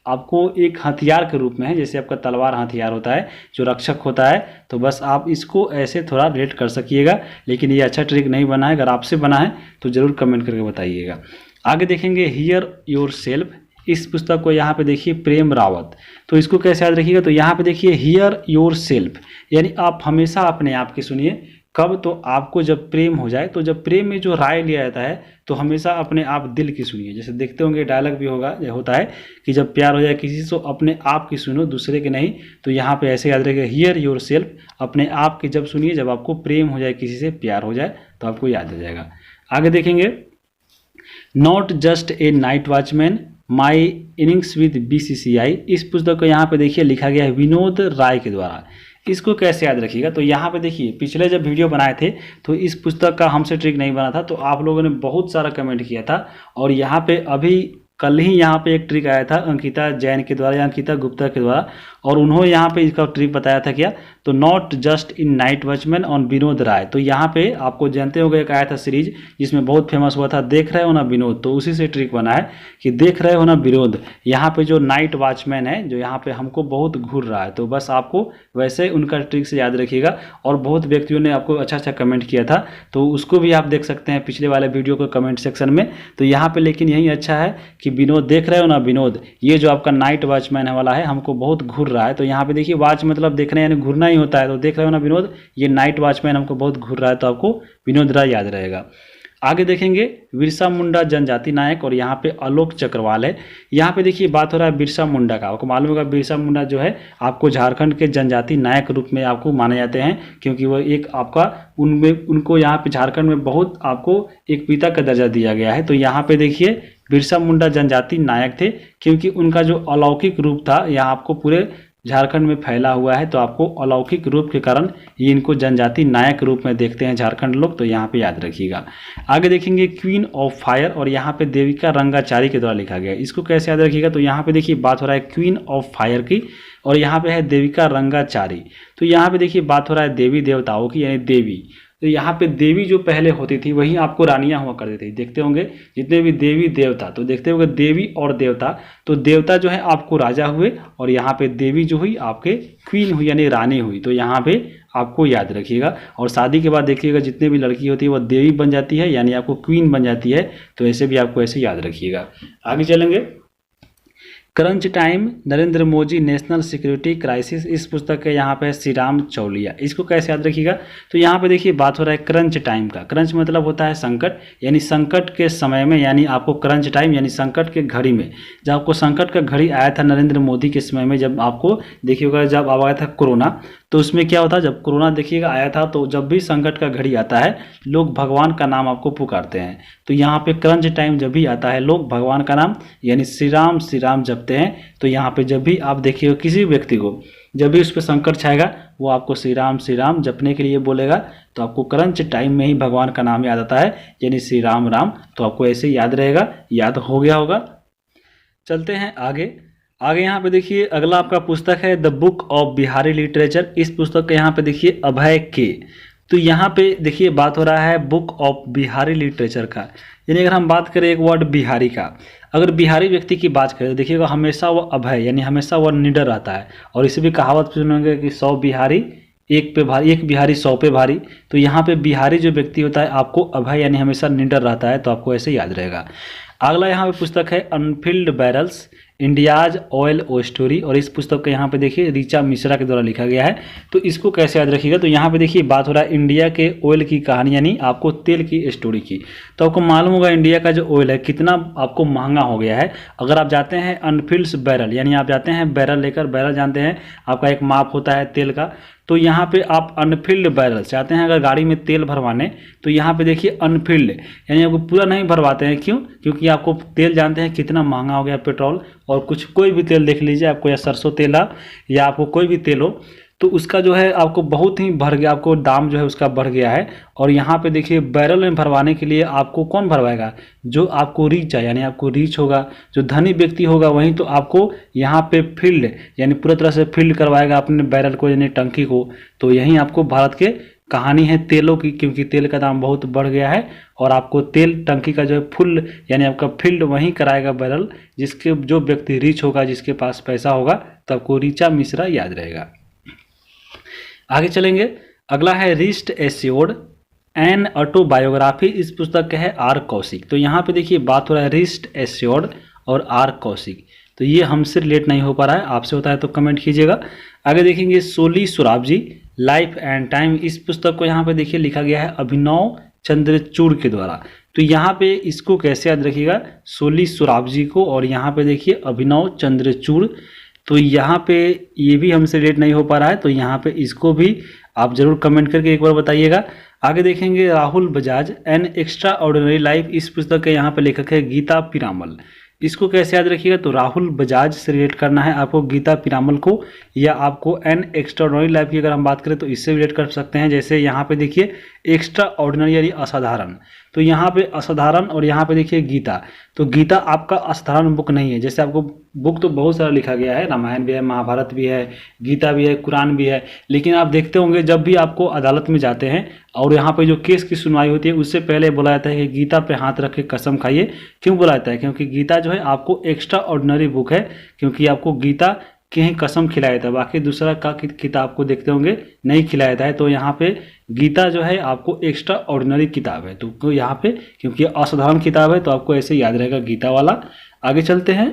आपको एक हथियार के रूप में है, जैसे आपका तलवार हथियार होता है जो रक्षक होता है। तो बस आप इसको ऐसे थोड़ा रिलेट कर सकिएगा, लेकिन ये अच्छा ट्रिक नहीं बना है, अगर आपसे बना है तो ज़रूर कमेंट करके बताइएगा। आगे देखेंगे हियर योर सेल्फ, इस पुस्तक को यहाँ पे देखिए प्रेम रावत, तो इसको कैसे याद रखिएगा, तो यहाँ पे देखिए हियर योर सेल्फ यानी आप हमेशा अपने आप की सुनिए। कब, तो आपको जब प्रेम हो जाए, तो जब प्रेम में जो राय लिया जाता है तो हमेशा अपने आप दिल की सुनिए। जैसे देखते होंगे डायलॉग भी होता है कि जब प्यार हो जाए किसी से तो अपने आप की सुनो, दूसरे के नहीं। तो यहाँ पे ऐसे याद रखिएगा हियर योर सेल्फ, अपने आप की जब सुनिए, जब आपको प्रेम हो जाए किसी से, प्यार हो जाए तो आपको याद आ जाएगा। आगे देखेंगे not just a night watchman my innings with BCCI, इस पुस्तक को यहाँ पे देखिए लिखा गया है विनोद राय के द्वारा। इसको कैसे याद रखिएगा, तो यहाँ पे देखिए पिछले जब वीडियो बनाए थे तो इस पुस्तक का हमसे ट्रिक नहीं बना था, तो आप लोगों ने बहुत सारा कमेंट किया था, और यहाँ पे अभी कल ही यहाँ पे एक ट्रिक आया था अंकिता जैन के द्वारा या अंकिता गुप्ता के द्वारा, और उन्होंने यहाँ पे इसका ट्रिक बताया था क्या, तो not just in night watchman on Vinod Rai. तो यहाँ पे आपको जानते होंगे एक आया था सीरीज जिसमें बहुत फेमस हुआ था देख रहे हो ना विनोद, तो उसी से ट्रिक बना है कि देख रहे हो ना विनोद। यहाँ पे जो नाइट वॉचमैन है जो यहाँ पे हमको बहुत घूर रहा है, तो बस आपको वैसे उनका ट्रिक से याद रखिएगा। और बहुत व्यक्तियों ने आपको अच्छा अच्छा कमेंट किया था, तो उसको भी आप देख सकते हैं पिछले वाले वीडियो को कमेंट सेक्शन में। तो यहाँ पे लेकिन यही अच्छा है कि विनोद देख रहे हो ना विनोद, ये जो आपका नाइट वॉचमैन वाला है हमको बहुत घूर रहा है। तो यहाँ पे देखिए वॉच मतलब देखना यानी घूरना ही होता है, तो देख रहे हो ना विनोद, ये नाइट वॉचमैन हमको बहुत घूर रहा है, तो आपको विनोद राय याद रहेगा। आगे देखेंगे बिरसा मुंडा जनजाति नायक, और यहाँ पे आलोक चक्रवाल है। यहाँ पे देखिए बात हो रहा है बिरसा मुंडा का, आपको मालूम होगा बिरसा मुंडा जो है आपको झारखंड के जनजाति नायक रूप में आपको माने जाते हैं, क्योंकि वो एक आपका उनमें उनको यहाँ पे झारखंड में बहुत आपको एक पिता का दर्जा दिया गया है। तो यहाँ पे देखिए बिरसा मुंडा जनजाति नायक थे, क्योंकि उनका जो अलौकिक रूप था यहाँ आपको पूरे झारखंड में फैला हुआ है, तो आपको अलौकिक रूप के कारण ये इनको जनजाति नायक रूप में देखते हैं झारखंड लोग, तो यहाँ पे याद रखिएगा। आगे देखेंगे क्वीन ऑफ फायर, और यहाँ पे देविका रंगाचारी के द्वारा लिखा गया है। इसको कैसे याद रखिएगा, तो यहाँ पे देखिए बात हो रहा है क्वीन ऑफ फायर की, और यहाँ पे है देविका रंगाचारी। तो यहाँ पे देखिए बात हो रहा है देवी देवताओं की यानी देवी, तो यहाँ पे देवी जो पहले होती थी वही आपको रानियां हुआ करती थी। देखते होंगे जितने भी देवी देवता, तो देखते होंगे देवी और देवता, तो देवता जो है आपको राजा हुए, और यहाँ पे देवी जो हुई आपके क्वीन हुई यानी रानी हुई, तो यहाँ पे आपको याद रखिएगा। और शादी के बाद देखिएगा जितने भी लड़की होती है वो देवी बन जाती है यानी आपको क्वीन बन जाती है, तो ऐसे भी आपको ऐसे याद रखिएगा। आगे चलेंगे crunch time Narendra Modi national security crisis, इस पुस्तक के यहाँ पे श्री राम चौलिया। इसको कैसे याद रखिएगा, तो यहाँ पे देखिए बात हो रहा है क्रंच टाइम का। क्रंच मतलब होता है संकट, यानी संकट के समय में, यानी आपको क्रंच टाइम यानी संकट के घड़ी में, जब आपको संकट का घड़ी आया था नरेंद्र मोदी के समय में, जब आपको देखिएगा जब आया था कोरोना, तो उसमें क्या होता है जब कोरोना देखिएगा आया था, तो जब भी संकट का घड़ी आता है लोग भगवान का नाम आपको पुकारते हैं। तो यहाँ पे क्रंच टाइम जब भी आता है लोग भगवान का नाम यानी श्री राम जपते हैं। तो यहाँ पे जब भी आप देखिएगा किसी व्यक्ति को जब भी उस पर संकट छाएगा वो आपको श्री राम जपने के लिए बोलेगा, तो आपको क्रंच टाइम में ही भगवान का नाम याद आता है यानी श्री राम। तो आपको ऐसे याद रहेगा, याद हो गया होगा। चलते हैं आगे यहाँ पे देखिए अगला आपका पुस्तक है the book of Bihari literature. इस पुस्तक के यहाँ पे देखिए अभय के, तो यहाँ पे देखिए बात हो रहा है बुक ऑफ बिहारी लिटरेचर का, यानी अगर हम बात करें एक वर्ड बिहारी का, अगर बिहारी व्यक्ति की बात करें तो देखिएगा हमेशा वह अभय यानी हमेशा वह निडर रहता है। और इसे भी कहावत सुनेंगे कि 100 बिहारी एक पे भारी, एक बिहारी 100 पे भारी। तो यहाँ पे बिहारी जो व्यक्ति होता है आपको अभय यानी हमेशा निडर रहता है, तो आपको ऐसे याद रहेगा। अगला यहाँ पे पुस्तक है अनफिल्ड बैरल्स इंडियाज ऑयल ओ स्टोरी, और इस पुस्तक को यहाँ पे देखिए ऋचा मिश्रा के द्वारा लिखा गया है। तो इसको कैसे याद रखिएगा, तो यहाँ पे देखिए बात हो रहा है इंडिया के ऑयल की कहानी यानी आपको तेल की स्टोरी की। तो आपको मालूम होगा इंडिया का जो ऑयल है कितना आपको महंगा हो गया है। अगर आप जाते हैं अनफिल्ड बैरल यानी आप जाते हैं बैरल लेकर, बैरल जानते हैं आपका एक माप होता है तेल का, तो यहाँ पे आप अनफिल्ड बैरल चाहते हैं अगर गाड़ी में तेल भरवाने, तो यहाँ पे देखिए अनफिल्ड यानी आपको पूरा नहीं भरवाते हैं। क्यों? क्योंकि आपको तेल जानते हैं कितना महंगा हो गया पेट्रोल, और कुछ कोई भी तेल देख लीजिए आपको, या सरसों तेल या आपको कोई भी तेल हो, तो उसका जो है आपको बहुत ही बढ़ गया, आपको दाम जो है उसका बढ़ गया है। और यहाँ पे देखिए बैरल में भरवाने के लिए आपको कौन भरवाएगा, जो आपको रीच है यानी आपको रीच होगा, जो धनी व्यक्ति होगा वहीं तो आपको यहाँ पे फील्ड यानी पूरी तरह से फील्ड करवाएगा अपने बैरल को यानी टंकी को। तो यहीं आपको भारत के कहानी है तेलों की, क्योंकि तेल का दाम बहुत बढ़ गया है और आपको तेल टंकी का जो है फुल यानी आपका फील्ड वहीं कराएगा बैरल, जिसके जो व्यक्ति रिच होगा, जिसके पास पैसा होगा, तो आपको ऋचा मिश्रा याद रहेगा। आगे चलेंगे, अगला है रिस्ट एश्योर्ड एन ऑटोबायोग्राफी, इस पुस्तक का है आर कौशिक। तो यहाँ पे देखिए बात हो रहा है रिस्ट एश्योर्ड और आर कौशिक, तो ये हमसे रिलेट नहीं हो पा रहा है, आपसे होता है तो कमेंट कीजिएगा। आगे देखेंगे सोली सुराबजी लाइफ एंड टाइम, इस पुस्तक को यहाँ पे देखिए लिखा गया है अभिनव चंद्रचूड़ के द्वारा। तो यहाँ पे इसको कैसे याद रखिएगा, सोली सुराबजी को, और यहाँ पे देखिए अभिनव चंद्रचूड़। तो यहाँ पे ये भी हमसे रिलेट नहीं हो पा रहा है, तो यहाँ पे इसको भी आप जरूर कमेंट करके एक बार बताइएगा। आगे देखेंगे Rahul Bajaj an extra ordinary life, इस पुस्तक के यहाँ पे लेखक है गीता पिरामल। इसको कैसे याद रखिएगा, तो राहुल बजाज से रिलेट करना है आपको गीता पिरामल को, या आपको एन एक्स्ट्रा ऑर्डिनरी लाइफ की अगर हम बात करें तो इससे रिलेट कर सकते हैं। जैसे यहाँ पे देखिए एक्स्ट्रा ऑर्डिनरी यानी असाधारण, तो यहाँ पे असाधारण, और यहाँ पे देखिए गीता, तो गीता आपका असाधारण बुक नहीं है। जैसे आपको बुक तो बहुत सारा लिखा गया है, रामायण भी है, महाभारत भी है, गीता भी है, कुरान भी है, लेकिन आप देखते होंगे जब भी आपको अदालत में जाते हैं और यहाँ पे जो केस की सुनवाई होती है उससे पहले बोला जाता है कि गीता पे हाथ रख के कसम खाइए। क्यों बोला जाता है, क्योंकि गीता जो है आपको एक्स्ट्रा ऑर्डिनरी बुक है, क्योंकि आपको गीता की ही कसम खिलाया था, बाकी दूसरा का किताब को देखते होंगे नहीं खिलाया था है। तो यहाँ पे गीता जो है आपको एक्स्ट्रा ऑर्डिनरी किताब है, तो यहाँ पे क्योंकि असाधारण किताब है तो आपको ऐसे याद रहेगा गीता वाला। आगे चलते हैं,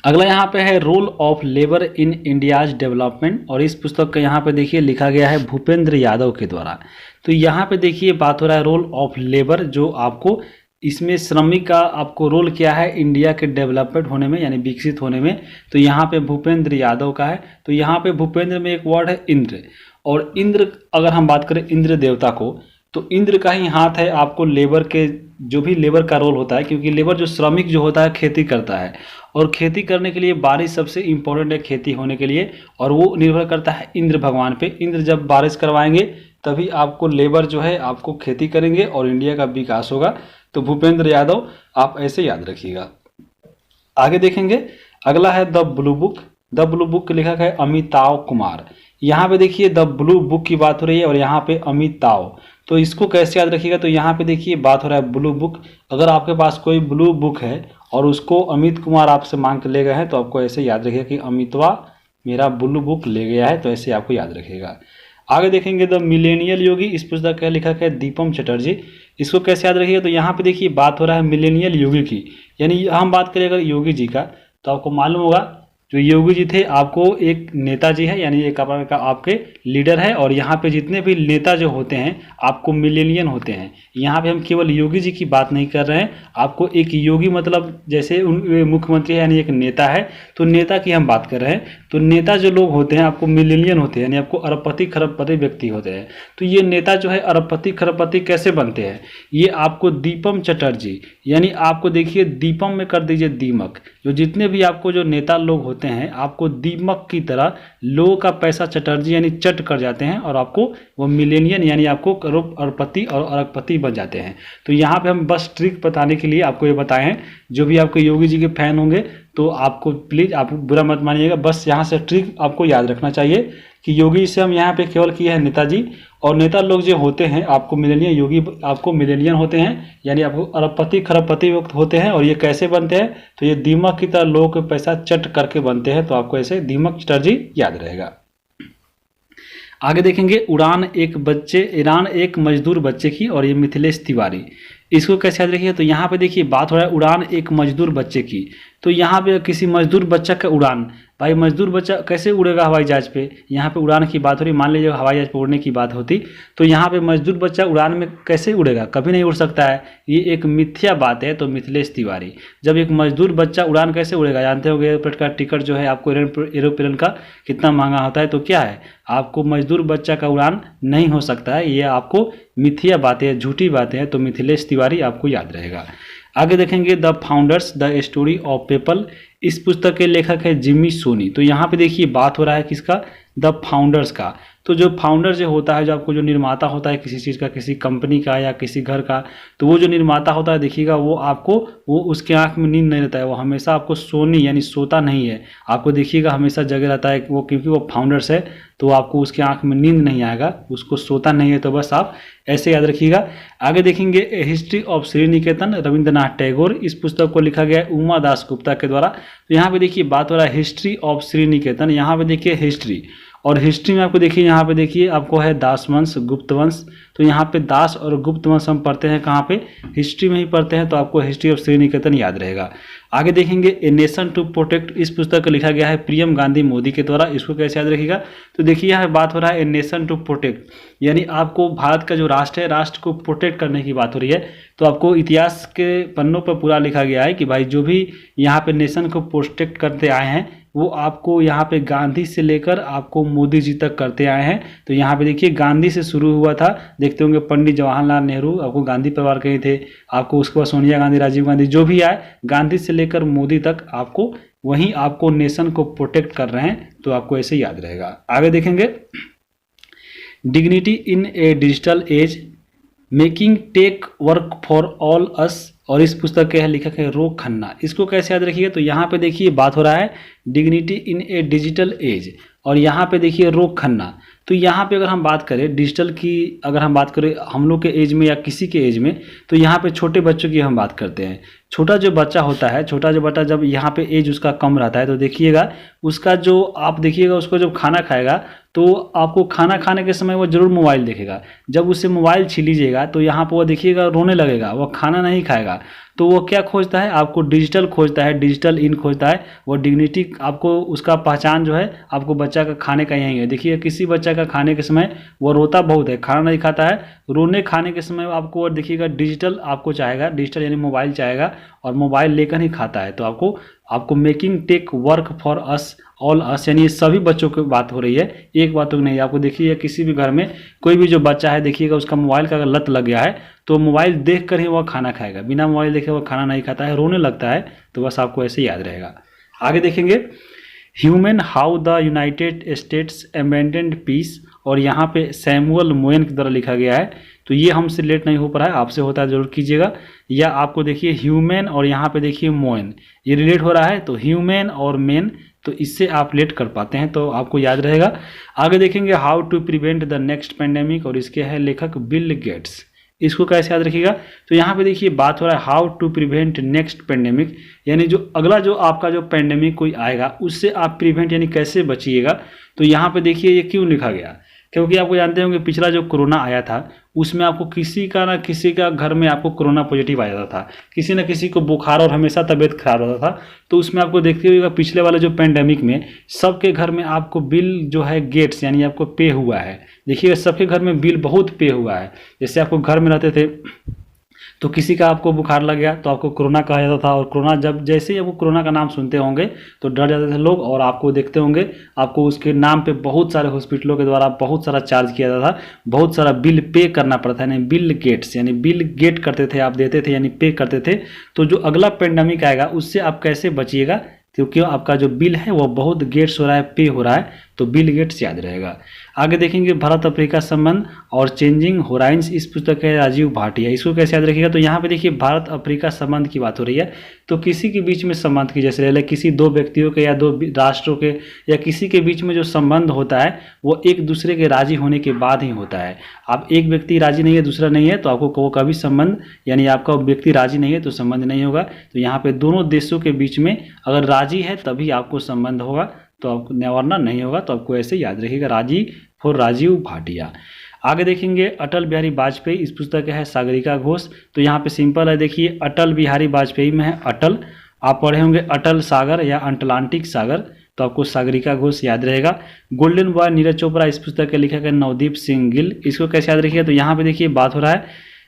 अगला यहाँ पे है role of labour in India's development, और इस पुस्तक का यहाँ पे देखिए लिखा गया है भूपेंद्र यादव के द्वारा। तो यहाँ पे देखिए बात हो रहा है रोल ऑफ लेबर, जो आपको इसमें श्रमिक का आपको रोल क्या है इंडिया के डेवलपमेंट होने में यानी विकसित होने में, तो यहाँ पे भूपेंद्र यादव का है। तो यहाँ पे भूपेंद्र में एक वर्ड है इंद्र, और इंद्र अगर हम बात करें इंद्र देवता को, तो इंद्र का ही हाथ है आपको लेबर के, जो भी लेबर का रोल होता है, क्योंकि लेबर जो श्रमिक जो होता है खेती करता है, और खेती करने के लिए बारिश सबसे इम्पोर्टेंट है खेती होने के लिए, और वो निर्भर करता है इंद्र भगवान पे। इंद्र जब बारिश करवाएंगे तभी आपको लेबर जो है आपको खेती करेंगे और इंडिया का विकास होगा। तो भूपेंद्र यादव आप ऐसे याद रखिएगा। आगे देखेंगे, अगला है the blue book. The blue book के लेखक है अमिताव कुमार। यहाँ पे देखिए द ब्लू बुक की बात हो रही है और यहाँ पे अमिताव, तो इसको कैसे याद रखिएगा, तो यहाँ पे देखिए बात हो रहा है ब्लू बुक। अगर आपके पास कोई ब्लू बुक है और उसको अमित कुमार आपसे मांग के ले गए हैं तो आपको ऐसे याद रखिएगा कि अमितवा मेरा ब्लू बुक ले गया है, तो ऐसे आपको याद रखिएगा। आगे देखेंगे द मिलेनियल योगी, इस पुस्तक का लेखक है दीपम चटर्जी। इसको कैसे याद रखिएगा, तो यहाँ पे देखिए बात हो रहा है मिलेनियल योगी की, यानी हम बात करें अगर योगी जी का, तो आपको मालूम होगा जो योगी जी थे आपको एक नेताजी है, यानी एक आपके लीडर है, और यहाँ पे जितने भी नेता जो होते हैं आपको मिलेनियन होते हैं। यहाँ पे हम केवल योगी जी की बात नहीं कर रहे हैं, आपको एक योगी मतलब जैसे मुख्यमंत्री है यानी एक नेता है, तो नेता की हम बात कर रहे हैं। तो नेता जो लोग होते हैं आपको मिलेनियन होते हैं, यानी आपको अरबपति खरबपति व्यक्ति होते हैं। तो ये नेता जो है अरबपति खरबपति कैसे बनते हैं, ये आपको दीपम चटर्जी, यानी आपको देखिए दीपम में कर दीजिए दीमक, जो जितने भी आपको जो नेता लोग होते हैं आपको दीमक की तरह लोगों का पैसा चटर्जी यानी चट कर जाते हैं, और आपको वो मिलेनियन यानी आपको अरबपति और अरबपति बन जाते हैं। तो यहाँ पे हम बस ट्रिक बताने के लिए आपको ये बताए हैं, जो भी आपके योगी जी के फैन होंगे तो आपको प्लीज़ आप बुरा मत मानिएगा, बस यहाँ से ट्रिक आपको याद रखना चाहिए कि योगी से हम यहाँ पे केवल किए हैं नेताजी, और नेता लोग जो होते हैं आपको मिलेनियन योगी आपको मिलेनियन होते हैं, यानी आपको अरबपति खरबपति होते हैं। और ये कैसे बनते हैं, तो ये दीमक की तरह लोगों के पैसा चट करके बनते हैं। तो आपको ऐसे दीमक चटर्जी याद रहेगा। आगे देखेंगे ईरान एक मजदूर बच्चे की, और ये मिथिलेश तिवारी, इसको कैसे याद रखिए। तो यहाँ पे देखिए बात हो रहा है उड़ान एक मजदूर बच्चे की, तो यहाँ पे किसी मजदूर बच्चा का उड़ान, भाई मजदूर बच्चा कैसे उड़ेगा हवाई जहाज पे, यहाँ पे उड़ान की बात हो रही। मान लीजिए हवाई जहाज पे उड़ने की बात होती तो यहाँ पे मजदूर बच्चा उड़ान में कैसे उड़ेगा, कभी नहीं उड़ सकता है, ये एक मिथ्या बात है। तो मिथिलेश तिवारी, जब एक मजदूर बच्चा उड़ान कैसे उड़ेगा, जानते होंगे एयरपोर्ट का टिकट जो है आपको एरोप्लेन का कितना महंगा होता है, तो क्या है आपको मजदूर बच्चा का उड़ान नहीं हो सकता है, ये आपको मिथ्या बातें झूठी बातें हैं। तो मिथिलेश तिवारी आपको याद रहेगा। आगे देखेंगे the founders the story of PayPal, इस पुस्तक के लेखक है जिमी सोनी। तो यहाँ पे देखिए बात हो रहा है किसका, द फाउंडर्स का। तो जो फाउंडर जो होता है, जो आपको जो निर्माता होता है किसी चीज़ का, किसी कंपनी का या किसी घर का, तो वो जो निर्माता होता है देखिएगा वो आपको वो उसके आंख में नींद नहीं रहता है, वो हमेशा आपको सोनी यानी सोता नहीं है, आपको देखिएगा हमेशा जगह रहता है वो, क्योंकि वो फाउंडर्स है तो आपको उसके आंख में नींद नहीं आएगा, उसको सोता नहीं है। तो बस आप ऐसे याद रखिएगा। आगे देखेंगे ए हिस्ट्री ऑफ श्री निकेतन रविंद्रनाथ टैगोर, इस पुस्तक को लिखा गया है उमा दास गुप्ता के द्वारा। तो यहाँ पे देखिए बात हो रहा है हिस्ट्री ऑफ श्री निकेतन, यहाँ पे देखिए हिस्ट्री, और हिस्ट्री में आपको देखिए यहाँ पे देखिए आपको है दास वंश गुप्त वंश। तो यहाँ पे दास और गुप्त वंश हम पढ़ते हैं कहाँ पे, हिस्ट्री में ही पढ़ते हैं। तो आपको हिस्ट्री ऑफ श्री निकेतन याद रहेगा। आगे देखेंगे ए नेशन टू प्रोटेक्ट, इस पुस्तक को लिखा गया है प्रियम गांधी मोदी के द्वारा, इसको कैसे याद रखिएगा। तो देखिए यहाँ बात हो रहा है ए नेशन टू प्रोटेक्ट, यानी आपको भारत का जो राष्ट्र है, राष्ट्र को प्रोटेक्ट करने की बात हो रही है। तो आपको इतिहास के पन्नों पर पूरा लिखा गया है कि भाई जो भी यहाँ पे नेशन को प्रोटेक्ट करते आए हैं वो आपको यहाँ पे गांधी से लेकर आपको मोदी जी तक करते आए हैं। तो यहाँ पे देखिए गांधी से शुरू हुआ था, देखते होंगे पंडित जवाहरलाल नेहरू आपको गांधी परिवार के ही थे, आपको उसके बाद सोनिया गांधी, राजीव गांधी, जो भी आए गांधी से लेकर मोदी तक आपको वहीं आपको नेशन को प्रोटेक्ट कर रहे हैं। तो आपको ऐसे याद रहेगा। आगे देखेंगे dignity in a digital age making tech work for all us, और इस पुस्तक के लेखक है रोक खन्ना, इसको कैसे याद रखिएगा। तो यहाँ पे देखिए बात हो रहा है dignity in a digital as, और यहाँ पे देखिए रोक खन्ना। तो यहाँ पे अगर हम बात करें डिजिटल की, अगर हम बात करें हम लोग के एज में या किसी के एज में, तो यहाँ पे छोटे बच्चों की हम बात करते हैं। छोटा जो बच्चा होता है, छोटा जो बच्चा जब यहाँ पे एज उसका कम रहता है, तो देखिएगा उसका जो आप देखिएगा उसको जब खाना खाएगा तो आपको खाना खाने के समय वो जरूर मोबाइल देखेगा। जब उससे मोबाइल छीन लीजिएगा तो यहाँ पर वो देखिएगा रोने लगेगा, वो खाना नहीं खाएगा। तो वो क्या खोजता है, आपको डिजिटल खोजता है, डिजिटल इन खोजता है। वो डिग्निटी आपको उसका पहचान जो है आपको बच्चा का खाने का यही है। देखिए किसी बच्चा का खाने के समय वो रोता बहुत है, खाना नहीं खाता है, रोने खाने के समय आपको वो देखिएगा डिजिटल आपको चाहेगा, डिजिटल यानी मोबाइल चाहेगा, और मोबाइल लेकर ही खाता है। तो आपको making tech work for us all us, यानी ये सभी बच्चों की बात हो रही है, एक बात तो नहीं। आपको देखिए किसी भी घर में कोई भी जो बच्चा है देखिएगा उसका मोबाइल का अगर लत लग गया है तो मोबाइल देख कर ही वह खाना खाएगा, बिना मोबाइल देखे वो खाना नहीं खाता है, रोने लगता है। तो बस आपको ऐसे याद रहेगा। आगे देखेंगे human how the United States abandoned peace, और यहाँ पे सैमुअल मोयन के द्वारा लिखा गया है। तो ये हमसे लेट नहीं हो पा रहा है, आपसे होता है जरूर कीजिएगा। या आपको देखिए ह्यूमन और यहाँ पे देखिए मोयन, ये रिलेट हो रहा है, तो ह्यूमन और मेन, तो इससे आप लेट कर पाते हैं, तो आपको याद रहेगा। आगे देखेंगे how to prevent the next pandemic, और इसके है लेखक बिल गेट्स, इसको कैसे याद रखिएगा। तो यहाँ पे देखिए बात हो रहा है how to prevent next pandemic, यानी जो अगला जो आपका जो पेंडेमिक कोई आएगा उससे आप प्रिवेंट यानी कैसे बचिएगा। तो यहाँ पे देखिए ये क्यों लिखा गया, क्योंकि आपको जानते होंगे पिछला जो कोरोना आया था उसमें आपको किसी का ना किसी का घर में आपको कोरोना पॉजिटिव आ जाता था, किसी न किसी को बुखार और हमेशा तबीयत खराब रहता था। तो उसमें आपको देखते हुए पिछले वाले जो पेंडेमिक में सबके घर में आपको बिल जो है गेट्स यानी आपको पे हुआ है। देखिए सबके घर में बिल बहुत पे हुआ है। जैसे आपको घर में रहते थे तो किसी का आपको बुखार लग गया तो आपको कोरोना कहा जाता था, और कोरोना जब जैसे ही आपको कोरोना का नाम सुनते होंगे तो डर जाते थे लोग, और आपको देखते होंगे आपको उसके नाम पे बहुत सारे हॉस्पिटलों के द्वारा बहुत सारा चार्ज किया जाता था, बहुत सारा बिल पे करना पड़ता है, यानी बिल गेट्स यानी बिल गेट करते थे, आप देते थे यानी पे करते थे। तो जो अगला पेंडेमिक आएगा उससे आप कैसे बचिएगा, क्योंकि आपका जो बिल है वो बहुत गेट्स हो रहा है, पे हो रहा है। तो बिल गेट्स याद रहेगा। आगे देखेंगे भारत अफ्रीका संबंध और चेंजिंग होराइजन्स, इस पुस्तक है राजीव भाटिया, इसको कैसे याद रखिएगा। तो यहाँ पे देखिए भारत अफ्रीका संबंध की बात हो रही है, तो किसी के बीच में संबंध की जैसे रह किसी दो व्यक्तियों के या दो राष्ट्रों के या किसी के बीच में जो संबंध होता है वो एक दूसरे के राजी होने के बाद ही होता है। आप एक व्यक्ति राजी नहीं है दूसरा नहीं है तो आपको वो कभी संबंध यानी आपका व्यक्ति राजी नहीं है तो संबंध नहीं होगा। तो यहाँ पे दोनों देशों के बीच में अगर राजी है तभी आपको संबंध होगा, तो आपको वरना नहीं होगा। तो आपको ऐसे याद रखिएगा, राजी फॉर राजीव भाटिया। आगे देखेंगे अटल बिहारी वाजपेयी, इस पुस्तक का है सागरिका घोष। तो यहाँ पे सिंपल है, देखिए अटल बिहारी वाजपेयी में है अटल, आप पढ़े होंगे अटल सागर या अटलांटिक सागर, तो आपको सागरिका घोष याद रहेगा। गोल्डन बॉय नीरज चोपड़ा, इस पुस्तक के लेखक है नवदीप सिंह गिल, इसको कैसे याद रखिएगा। तो यहाँ पे देखिए बात हो रहा है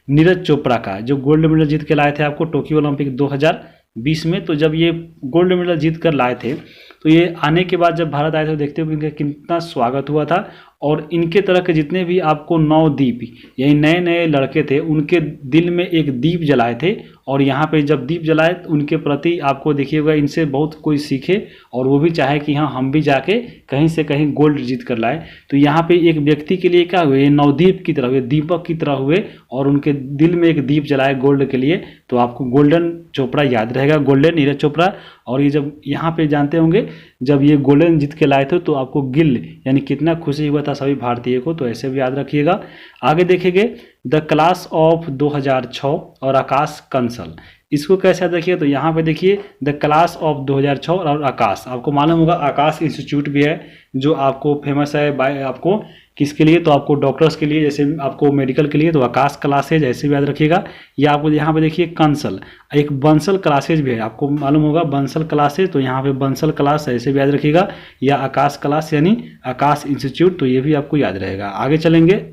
नीरज चोपड़ा का, जो गोल्ड मेडल जीत के लाए थे आपको टोक्यो ओलंपिक 2020 में। तो जब ये गोल्ड मेडल जीत कर लाए थे तो ये आने के बाद जब भारत आए थे तो देखते हो इनका कितना स्वागत हुआ था, और इनके तरह के जितने भी आपको नवदीप यानी नए नए लड़के थे उनके दिल में एक दीप जलाए थे, और यहाँ पे जब दीप जलाए तो उनके प्रति आपको देखिएगा इनसे बहुत कोई सीखे और वो भी चाहे कि हाँ हम भी जाके कहीं से कहीं गोल्ड जीत कर लाए। तो यहाँ पे एक व्यक्ति के लिए क्या हुए, नवदीप की तरह हुए, दीपक की तरह हुए और उनके दिल में एक दीप जलाए गोल्ड के लिए। तो आपको गोल्डन चोपड़ा याद रहेगा, गोल्डन नीरज चोपड़ा। और ये जब यहाँ पे जानते होंगे जब ये गोल्डन जीत के लाए थे तो आपको गिल यानी कितना खुशी हुआ था सभी भारतीय को, तो ऐसे भी याद रखिएगा। आगे देखेंगे द क्लास ऑफ 2006 और आकाश कंसल, इसको कैसे याद रखिए। तो यहाँ पे देखिए द क्लास ऑफ 2006 और आकाश, आपको मालूम होगा आकाश इंस्टीट्यूट भी है जो आपको फेमस है बाय आपको किसके लिए, तो आपको डॉक्टर्स के लिए, जैसे आपको मेडिकल के लिए तो आकाश क्लासेज ऐसे भी याद रखिएगा। या आपको यहाँ पे देखिए कंसल, एक बंसल क्लासेज भी है, आपको मालूम होगा बंसल क्लासेज, तो यहाँ पे बंसल क्लास ऐसे भी याद रखिएगा, या आकाश क्लास यानी आकाश इंस्टीट्यूट, तो ये भी आपको याद रहेगा। आगे चलेंगे,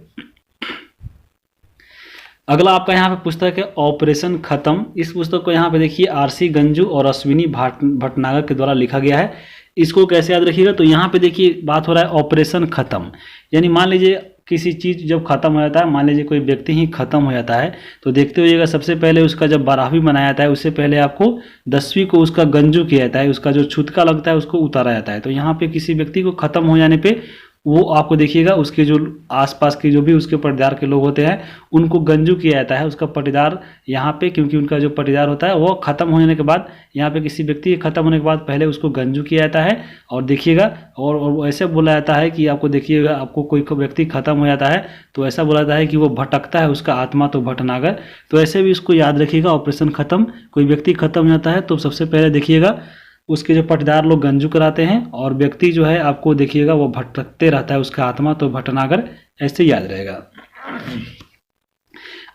अगला आपका यहाँ पे पुस्तक है ऑपरेशन खत्म। इस पुस्तक को यहाँ पे देखिए आरसी गंजू और अश्विनी भटनागर के द्वारा लिखा गया है। इसको कैसे याद रखिएगा। तो यहाँ पे देखिए बात हो रहा है ऑपरेशन खत्म, यानी मान लीजिए किसी चीज़ जब खत्म हो जाता है, मान लीजिए कोई व्यक्ति ही खत्म हो जाता है तो देखते होइएगा सबसे पहले उसका जब 12वीं मनाया जाता है उससे पहले आपको 10वीं को उसका गंजू किया जाता है, उसका जो छुतका लगता है उसको उतारा जाता है। तो यहाँ पे किसी व्यक्ति को खत्म हो जाने पे वो आपको देखिएगा उसके जो आसपास के जो भी उसके पटीदार के लोग होते हैं उनको गंजू किया जाता है, उसका पटीदार यहाँ पे, क्योंकि उनका जो पटीदार होता है वो खत्म हो जाने के बाद, यहाँ पे किसी व्यक्ति के खत्म होने के बाद पहले उसको गंजू किया जाता है। और देखिएगा और ऐसे बोला जाता है कि आपको देखिएगा आपको कोई व्यक्ति खत्म हो जाता है तो ऐसा बोला जाता है कि वो भटकता है उसका आत्मा, तो भटनागर। तो ऐसे भी इसको याद रखिएगा ऑपरेशन खत्म, कोई व्यक्ति खत्म हो जाता है तो सबसे पहले देखिएगा उसके जो पटीदार लोग गंजू कराते हैं और व्यक्ति जो है आपको देखिएगा वो भटकते रहता है उसका आत्मा, तो भटनागर ऐसे याद रहेगा।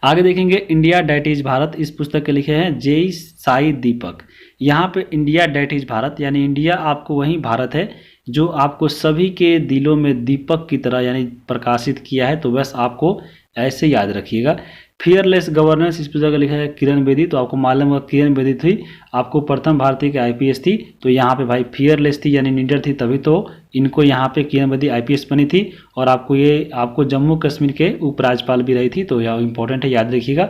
आगे देखेंगे इंडिया डैट इज भारत, इस पुस्तक के लिखे हैं जे साई दीपक। यहाँ पे इंडिया डैट इज भारत यानी इंडिया आपको वही भारत है जो आपको सभी के दिलों में दीपक की तरह यानी प्रकाशित किया है, तो बस आपको ऐसे याद रखिएगा। फियरलेस गवर्नेंस, इस पुस्तक का लिखा है किरण बेदी। तो आपको मालूम होगा किरण बेदी थी आपको प्रथम भारतीय के आईपीएस थी, तो यहाँ पे भाई फियरलेस थी यानी निडर थी, तभी तो इनको यहाँ पे किरण बेदी आईपीएस बनी थी। और आपको जम्मू कश्मीर के उपराज्यपाल भी रही थी, तो यह इंपॉर्टेंट है, याद रखिएगा।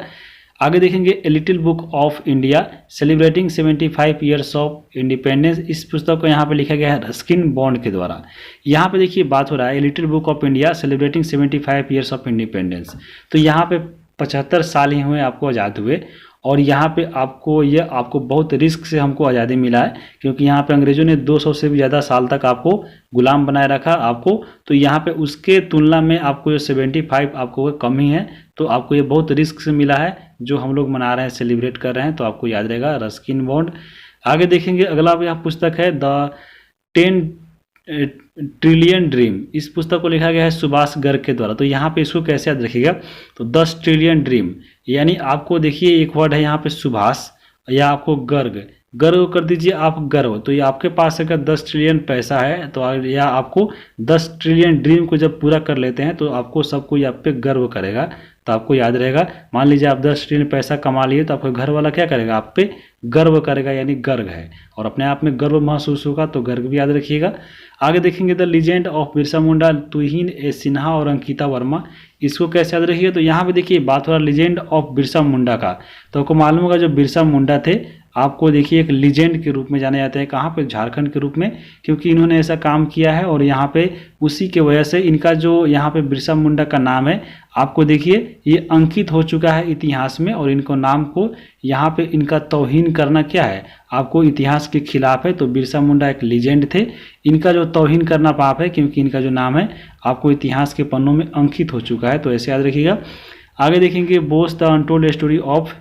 आगे देखेंगे a little book of India celebrating 75 years of independence, इस पुस्तक को यहाँ पे लिखा गया है रस्किन बॉन्ड के द्वारा। यहाँ पे देखिए बात हो रहा है a little book of India celebrating 75 years of independence, तो यहाँ पे 75 साल ही हुए आपको आज़ाद हुए। और यहाँ पे आपको बहुत रिस्क से हमको आज़ादी मिला है, क्योंकि यहाँ पे अंग्रेजों ने 200 से भी ज़्यादा साल तक आपको गुलाम बनाए रखा आपको, तो यहाँ पे उसके तुलना में आपको जो 75 आपको कम ही है, तो आपको ये बहुत रिस्क से मिला है जो हम लोग मना रहे हैं, सेलिब्रेट कर रहे हैं, तो आपको याद रहेगा रस्किन बॉन्ड। आगे देखेंगे अगला यहाँ पुस्तक है द 10 ट्रिलियन ड्रीम, इस पुस्तक को लिखा गया है सुभाष गर्ग के द्वारा। तो यहाँ पे इसको कैसे याद रखिएगा। तो 10 ट्रिलियन ड्रीम यानी आपको देखिए एक वर्ड है यहाँ पे सुभाष या आपको गर्व कर दीजिए आप गर्व, तो ये आपके पास अगर 10 ट्रिलियन पैसा है तो या आपको 10 ट्रिलियन ड्रीम को जब पूरा कर लेते हैं तो आपको सब कोई आप पे गर्व करेगा, तो आपको याद रहेगा। मान लीजिए आप 10 ट्रिलियन पैसा कमा लिए तो आपका घर वाला क्या करेगा, आप पे गर्व करेगा, यानी गर्व है, और अपने आप में गर्व महसूस होगा, तो गर्व भी याद रखिएगा। आगे देखेंगे the legend of Birsa Munda, तुहिन ए सिन्हा और अंकिता वर्मा, इसको कैसे याद रखिएगा। तो यहाँ पे देखिए बात हो रहा है लीजेंड ऑफ बिरसा मुंडा का, तो आपको मालूम होगा जो बिरसा मुंडा थे आपको देखिए एक लीजेंड के रूप में जाने जाते हैं। कहाँ पे? झारखंड के रूप में, क्योंकि इन्होंने ऐसा काम किया है और यहाँ पे उसी के वजह से इनका जो यहाँ पे बिरसा मुंडा का नाम है, आपको देखिए ये अंकित हो चुका है इतिहास में। और इनको नाम को यहाँ पे इनका तौहीन करना क्या है? आपको इतिहास के खिलाफ है। तो बिरसा मुंडा एक लीजेंड थे, इनका जो तौहीन करना पाप है, क्योंकि इनका जो नाम है आपको इतिहास के पन्नों में अंकित हो चुका है। तो ऐसे याद रखिएगा। आगे देखेंगे Bose the untold story of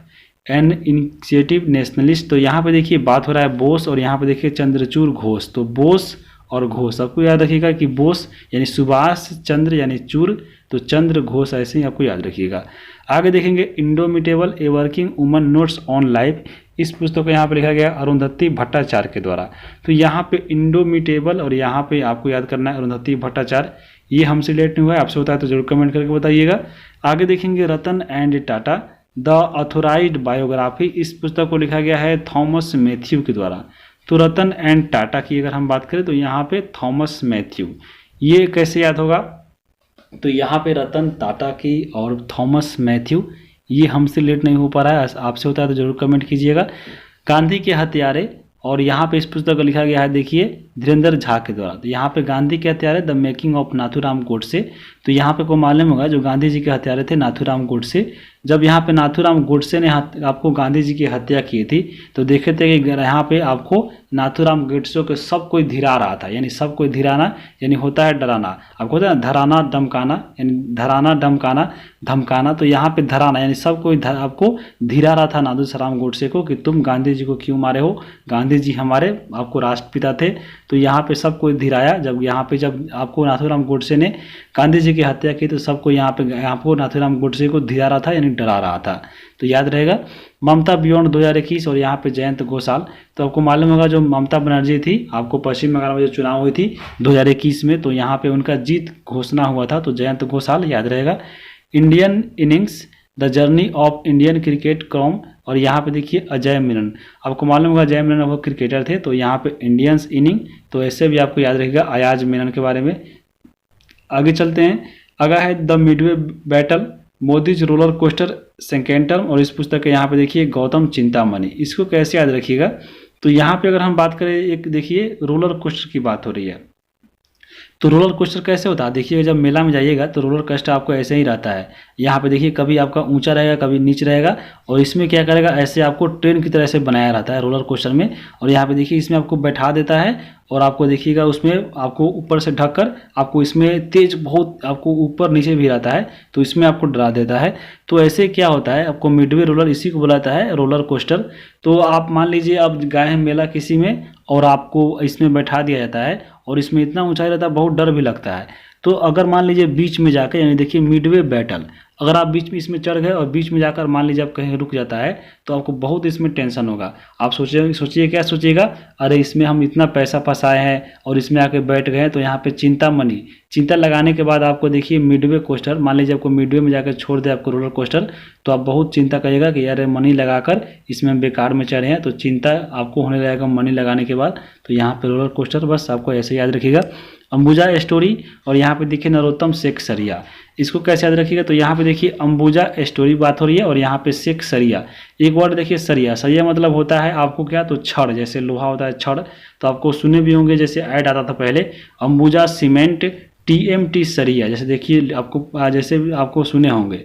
an initiative nationalist. तो यहाँ पे देखिए बात हो रहा है बोस, और यहाँ पे देखिए चंद्रचूड़ घोष। तो बोस और घोष आपको याद रखिएगा कि बोस यानी सुभाष चंद्र यानी चूर, तो चंद्र घोष ऐसे ही आपको याद रखिएगा। आगे देखेंगे indomitable a working woman notes on life. इस पुस्तक को यहाँ पे लिखा गया अरुंधति भट्टाचार्य के द्वारा। तो यहाँ पे इंडोमिटेबल और यहाँ पे आपको याद करना है अरुंधति भट्टाचार्य। ये हमसे लेट नहीं हुआ है, आपसे होता है तो जरूर कमेंट करके बताइएगा। आगे देखेंगे Ratan and Tata the authorised biography. इस पुस्तक को लिखा गया है थॉमस मैथ्यू के द्वारा। तो रतन एंड टाटा की अगर हम बात करें तो यहाँ पे थॉमस मैथ्यू, ये कैसे याद होगा? तो यहाँ पे रतन टाटा की और थॉमस मैथ्यू, ये हमसे लेट नहीं हो पा रहा है, आपसे होता है तो जरूर कमेंट कीजिएगा। गांधी के हत्यारे, और यहाँ पे इस पुस्तक को लिखा गया है देखिए धीरेन्द्र झा के द्वारा। तो यहाँ पे गांधी के हत्यारे the making of Nathuram Godse. तो यहाँ पे को मालूम होगा जो गांधी जी के हत्यारे थे नाथूराम गोडसे। जब यहाँ पे नाथूराम गोडसे ने आपको गांधी जी की हत्या की थी, तो देखे थे कि यहाँ पे आपको नाथूराम गोडसे को सब कोई धिरा रहा था, यानी सब कोई धिराना यानी होता है डराना, आपको होता है धराना धमकाना, यानी धराना धमकाना धमकाना। तो यहाँ पे धराना यानी सब कोई आपको धिरा रहा था नाथूराम गोडसे को कि तुम गांधी जी को क्यों मारे हो, गांधी जी हमारे आपको राष्ट्रपिता थे। तो यहाँ पे सब कोई धिराया। जब यहाँ पे जब आपको नाथूराम गोडसे ने गांधी जी की हत्या की, तो सबको यहाँ पे आपको नाथूराम गोडसे को धिरा रहा था यानी डरा रहा था। तो याद रहेगा। ममता बियॉन्ड 2021, और यहाँ पे जयंत घोषाल। तो आपको मालूम होगा जो ममता बनर्जी थी, आपको पश्चिम बंगाल में जो चुनाव हुई थी 2021 में, तो यहाँ पे उनका जीत घोषणा हुआ था, तो जयंत घोषाल याद रहेगा। Indian innings the journey of Indian cricket from, और यहाँ पे देखिए अजय मेनन। आपको मालूम होगा अजय मेनन वो क्रिकेटर थे, तो यहाँ पे इंडियंस इनिंग, तो ऐसे भी आपको याद रहेगा अयाज मेनन के बारे में। आगे चलते हैं। अगला है the Midway battle Modi's roller coaster second term, और इस पुस्तक के यहाँ पे देखिए गौतम चिंतामणि। इसको कैसे याद रखिएगा? तो यहाँ पे अगर हम बात करें, एक देखिए रोलर कोस्टर की बात हो रही है। तो रोलर कोस्टर कैसे होता है? देखिए जब मेला में जाइएगा तो रोलर कोस्टर आपको ऐसे ही रहता है। यहाँ पे देखिए कभी आपका ऊंचा रहेगा कभी नीच रहेगा, और इसमें क्या करेगा ऐसे आपको ट्रेन की तरह से बनाया रहता है रोलर कोस्टर में। और यहाँ पे देखिए इसमें आपको बैठा देता है, और आपको देखिएगा उसमें आपको ऊपर से ढककर आपको इसमें तेज बहुत आपको ऊपर नीचे भी रहता है, तो इसमें आपको डरा देता है। तो ऐसे क्या होता है आपको मिडवे रोलर इसी को बुलाता है रोलर कोस्टर। तो आप मान लीजिए आप गए हैं मेला किसी में और आपको इसमें बैठा दिया जाता है, और इसमें इतना ऊंचाई रहता है बहुत डर भी लगता है। तो अगर मान लीजिए बीच में जाकर, यानी देखिए मिडवे बैटल, अगर आप बीच में इसमें चढ़ गए और बीच में जाकर मान लीजिए आप कहीं रुक जाता है, तो आपको बहुत इसमें टेंशन होगा। आप सोचिए क्या सोचिएगा, अरे इसमें हम इतना पैसा फंसाए हैं और इसमें आके बैठ गए, तो यहाँ पे चिंता लगाने के बाद आपको देखिए मिडवे कोस्टर, मान लीजिए आपको मिडवे में जाकर छोड़ दे आपको रोलर कोस्टर, तो आप बहुत चिंता करिएगा कि यार मनी लगाकर इसमें बेकार में चढ़े हैं। तो चिंता आपको होने लगेगा मनी लगाने के बाद। तो यहाँ पे रोलर कोस्टर बस आपको ऐसे याद रखिएगा। अंबुजा स्टोरी, और यहाँ पे देखिए नरोत्तम शेख सरिया। इसको कैसे याद रखिएगा? तो यहाँ पे देखिए अंबुजा स्टोरी बात हो रही है, और यहाँ पे शेख सरिया। एक वर्ड देखिए सरिया मतलब होता है आपको क्या, तो छड़, जैसे लोहा होता है छड़, तो आपको सुने भी होंगे जैसे ऐड आता था पहले अंबुजा सीमेंट TMT सरिया, जैसे देखिए आपको जैसे आपको सुने होंगे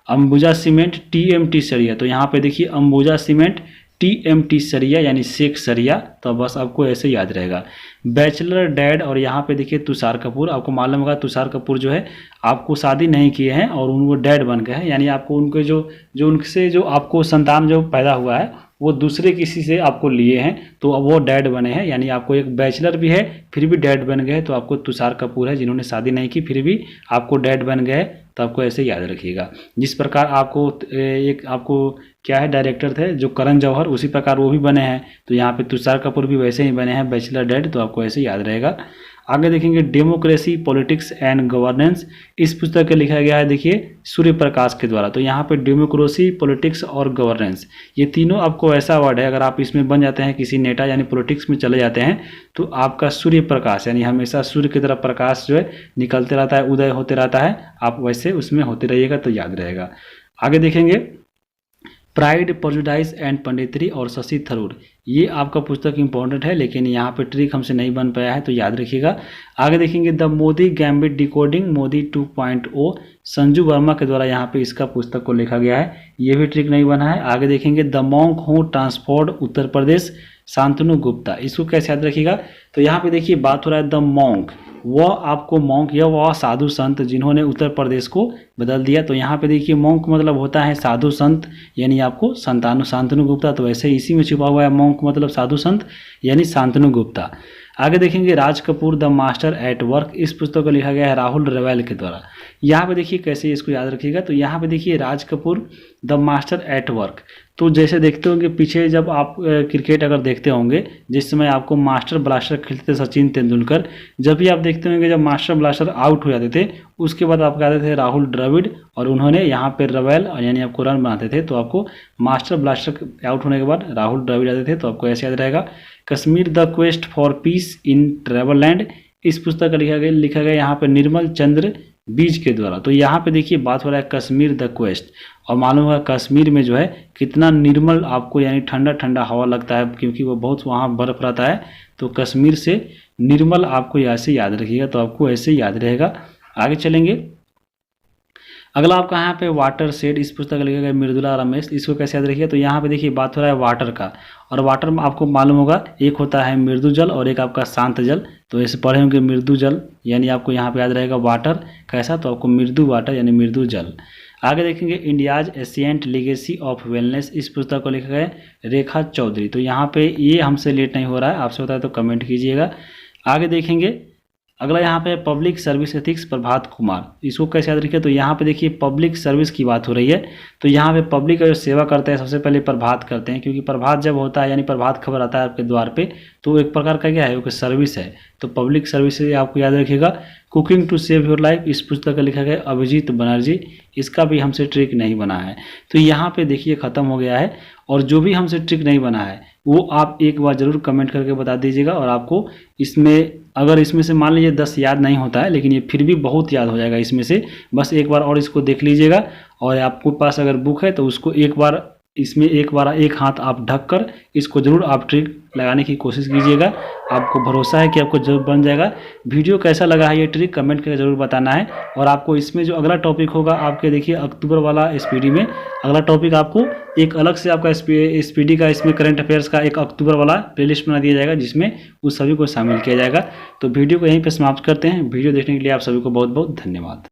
अंबुजा सीमेंट TMT सरिया। तो यहाँ पे देखिए अंबुजा सीमेंट TMT सरिया यानी शेख सरिया। तो बस आपको ऐसे याद रहेगा। बैचलर डैड, और यहाँ पे देखिए तुषार कपूर। आपको मालूम होगा तुषार कपूर जो है आपको शादी नहीं किए हैं और उनको डैड बन गए हैं, यानी आपको उनके जो उनसे जो आपको संतान जो पैदा हुआ है वो दूसरे किसी से आपको लिए हैं, तो अब वो डैड बने हैं। यानी आपको एक बैचलर भी है फिर भी डैड बन गए, तो आपको तुषार कपूर है जिन्होंने शादी नहीं की फिर भी आपको डैड बन गए। तो आपको ऐसे याद रखिएगा। जिस प्रकार आपको एक आपको क्या है डायरेक्टर थे जो करण जौहर, उसी प्रकार वो भी बने हैं। तो यहाँ पे तुषार कपूर भी वैसे ही बने हैं बैचलर डैड। तो आपको ऐसे याद रहेगा। आगे देखेंगे डेमोक्रेसी पॉलिटिक्स एंड गवर्नेंस। इस पुस्तक के लिखा गया है देखिए सूर्य प्रकाश के द्वारा। तो यहाँ पे डेमोक्रेसी पॉलिटिक्स और गवर्नेंस ये तीनों आपको ऐसा वर्ड है, अगर आप इसमें बन जाते हैं किसी नेता यानी पॉलिटिक्स में चले जाते हैं, तो आपका सूर्य प्रकाश यानी हमेशा सूर्य की तरफ प्रकाश जो है निकलते रहता है, उदय होते रहता है, आप वैसे उसमें होते रहिएगा तो याद रहेगा। आगे देखेंगे प्राइड, प्रेजुडिस एंड पंडितरी और शशि थरूर। ये आपका पुस्तक इंपॉर्टेंट है, लेकिन यहाँ पे ट्रिक हमसे नहीं बन पाया है, तो याद रखिएगा। आगे देखेंगे the Modi gambit decoding Modi 2.0, Sanju Verma के द्वारा यहाँ पे इसका पुस्तक को लिखा गया है, ये भी ट्रिक नहीं बना है। आगे देखेंगे the monk who ट्रांसफॉर्ड Uttar Pradesh, Shantanu Gupta. इसको कैसे याद रखिएगा, तो यहाँ पे देखिए बात हो रहा है द मॉन्क, वह आपको मॉन्क या वह साधु संत जिन्होंने उत्तर प्रदेश को बदल दिया। तो यहाँ पे देखिए मॉन्क मतलब होता है साधु संत, यानी आपको शांतनु गुप्ता। तो वैसे इसी में छुपा हुआ है मॉन्क मतलब साधु संत यानी शांतनु गुप्ता। आगे देखेंगे Raj Kapoor the master at work, इस पुस्तक को लिखा गया है राहुल रवेल के द्वारा। यहाँ पे देखिए कैसे इसको याद रखिएगा, तो यहाँ पे देखिए Raj Kapoor the master at work. तो जैसे देखते होंगे पीछे जब आप क्रिकेट अगर देखते होंगे, जिस समय आपको मास्टर ब्लास्टर खेलते थे सचिन तेंदुलकर, जब भी आप देखते होंगे जब मास्टर ब्लास्टर आउट हो जाते थे उसके बाद आपको आते थे राहुल द्रविड़, और उन्होंने यहाँ पे रवेल यानी आपको रन बनाते थे, तो आपको मास्टर ब्लास्टर आउट होने के बाद राहुल द्रविड़ आते थे। तो आपको ऐसे याद रहेगा। Kashmir the quest for peace in travel land, इस पुस्तक का लिखा गया यहाँ पे निर्मल चंद्र बीज के द्वारा। तो यहाँ पे देखिए बात हो रहा है कश्मीर द क्वेस्ट, और मालूम होगा कश्मीर में जो है कितना निर्मल आपको यानी ठंडा ठंडा हवा लगता है, क्योंकि वो बहुत वहाँ बर्फ रहता है। तो कश्मीर से निर्मल आपको ऐसे याद रखिएगा, तो आपको ऐसे याद रहेगा। आगे चलेंगे, अगला आपका यहाँ पे वाटर शेड, इस पुस्तक का लिखा गया मृदुला रमेश, इसको कैसे याद रखिए, तो यहाँ पे देखिए बात हो रहा है वाटर का, और वाटर में आपको मालूम होगा एक होता है मृदु जल और एक आपका शांत जल। तो ऐसे पढ़े होंगे मृदु जल, यानी आपको यहाँ पे याद रहेगा वाटर कैसा, तो आपको मृदु वाटर यानी मृदु जल। आगे देखेंगे India's ancient legacy of wellness, इस पुस्तक को लिखा गया रेखा चौधरी। तो यहाँ पे ये हमसे लेट नहीं हो रहा है, आपसे होता है तो कमेंट कीजिएगा। आगे देखेंगे अगला यहाँ पे public service ethics Prabhat Kumar, इसको कैसे याद रखिए, तो यहाँ पे देखिए पब्लिक सर्विस की बात हो रही है। तो यहाँ पे पब्लिक का जो सेवा करते हैं सबसे पहले प्रभात करते हैं, क्योंकि प्रभात जब होता है यानी प्रभात खबर आता है आपके द्वार पे, तो एक प्रकार का क्या है वो सर्विस है। तो पब्लिक सर्विस आपको याद रखिएगा। Cooking to save your life, इस पुस्तक का लिखा गया अभिजीत बनर्जी, इसका भी हमसे ट्रिक नहीं बना है। तो यहाँ पे देखिए ख़त्म हो गया है, और जो भी हमसे ट्रिक नहीं बना है वो आप एक बार ज़रूर कमेंट करके बता दीजिएगा। और आपको इसमें अगर इसमें से मान लीजिए 10 याद नहीं होता है, लेकिन ये फिर भी बहुत याद हो जाएगा इसमें से, बस एक बार और इसको देख लीजिएगा। और आपके पास अगर बुक है तो उसको एक बार इसमें एक हाथ आप ढक कर इसको ज़रूर आप ट्रिक लगाने की कोशिश कीजिएगा। आपको भरोसा है कि आपको जरूर बन जाएगा। वीडियो कैसा लगा है ये ट्रिक कमेंट करके ज़रूर बताना है। और आपको इसमें जो अगला टॉपिक होगा आपके देखिए अक्टूबर वाला एसपीडी में अगला टॉपिक आपको एक अलग से आपका एसपीडी का इसमें करंट अफेयर्स का एक अक्टूबर वाला प्लेलिस्ट बना दिया जाएगा, जिसमें उस सभी को शामिल किया जाएगा। तो वीडियो को यहीं पर समाप्त करते हैं। वीडियो देखने के लिए आप सभी को बहुत बहुत धन्यवाद।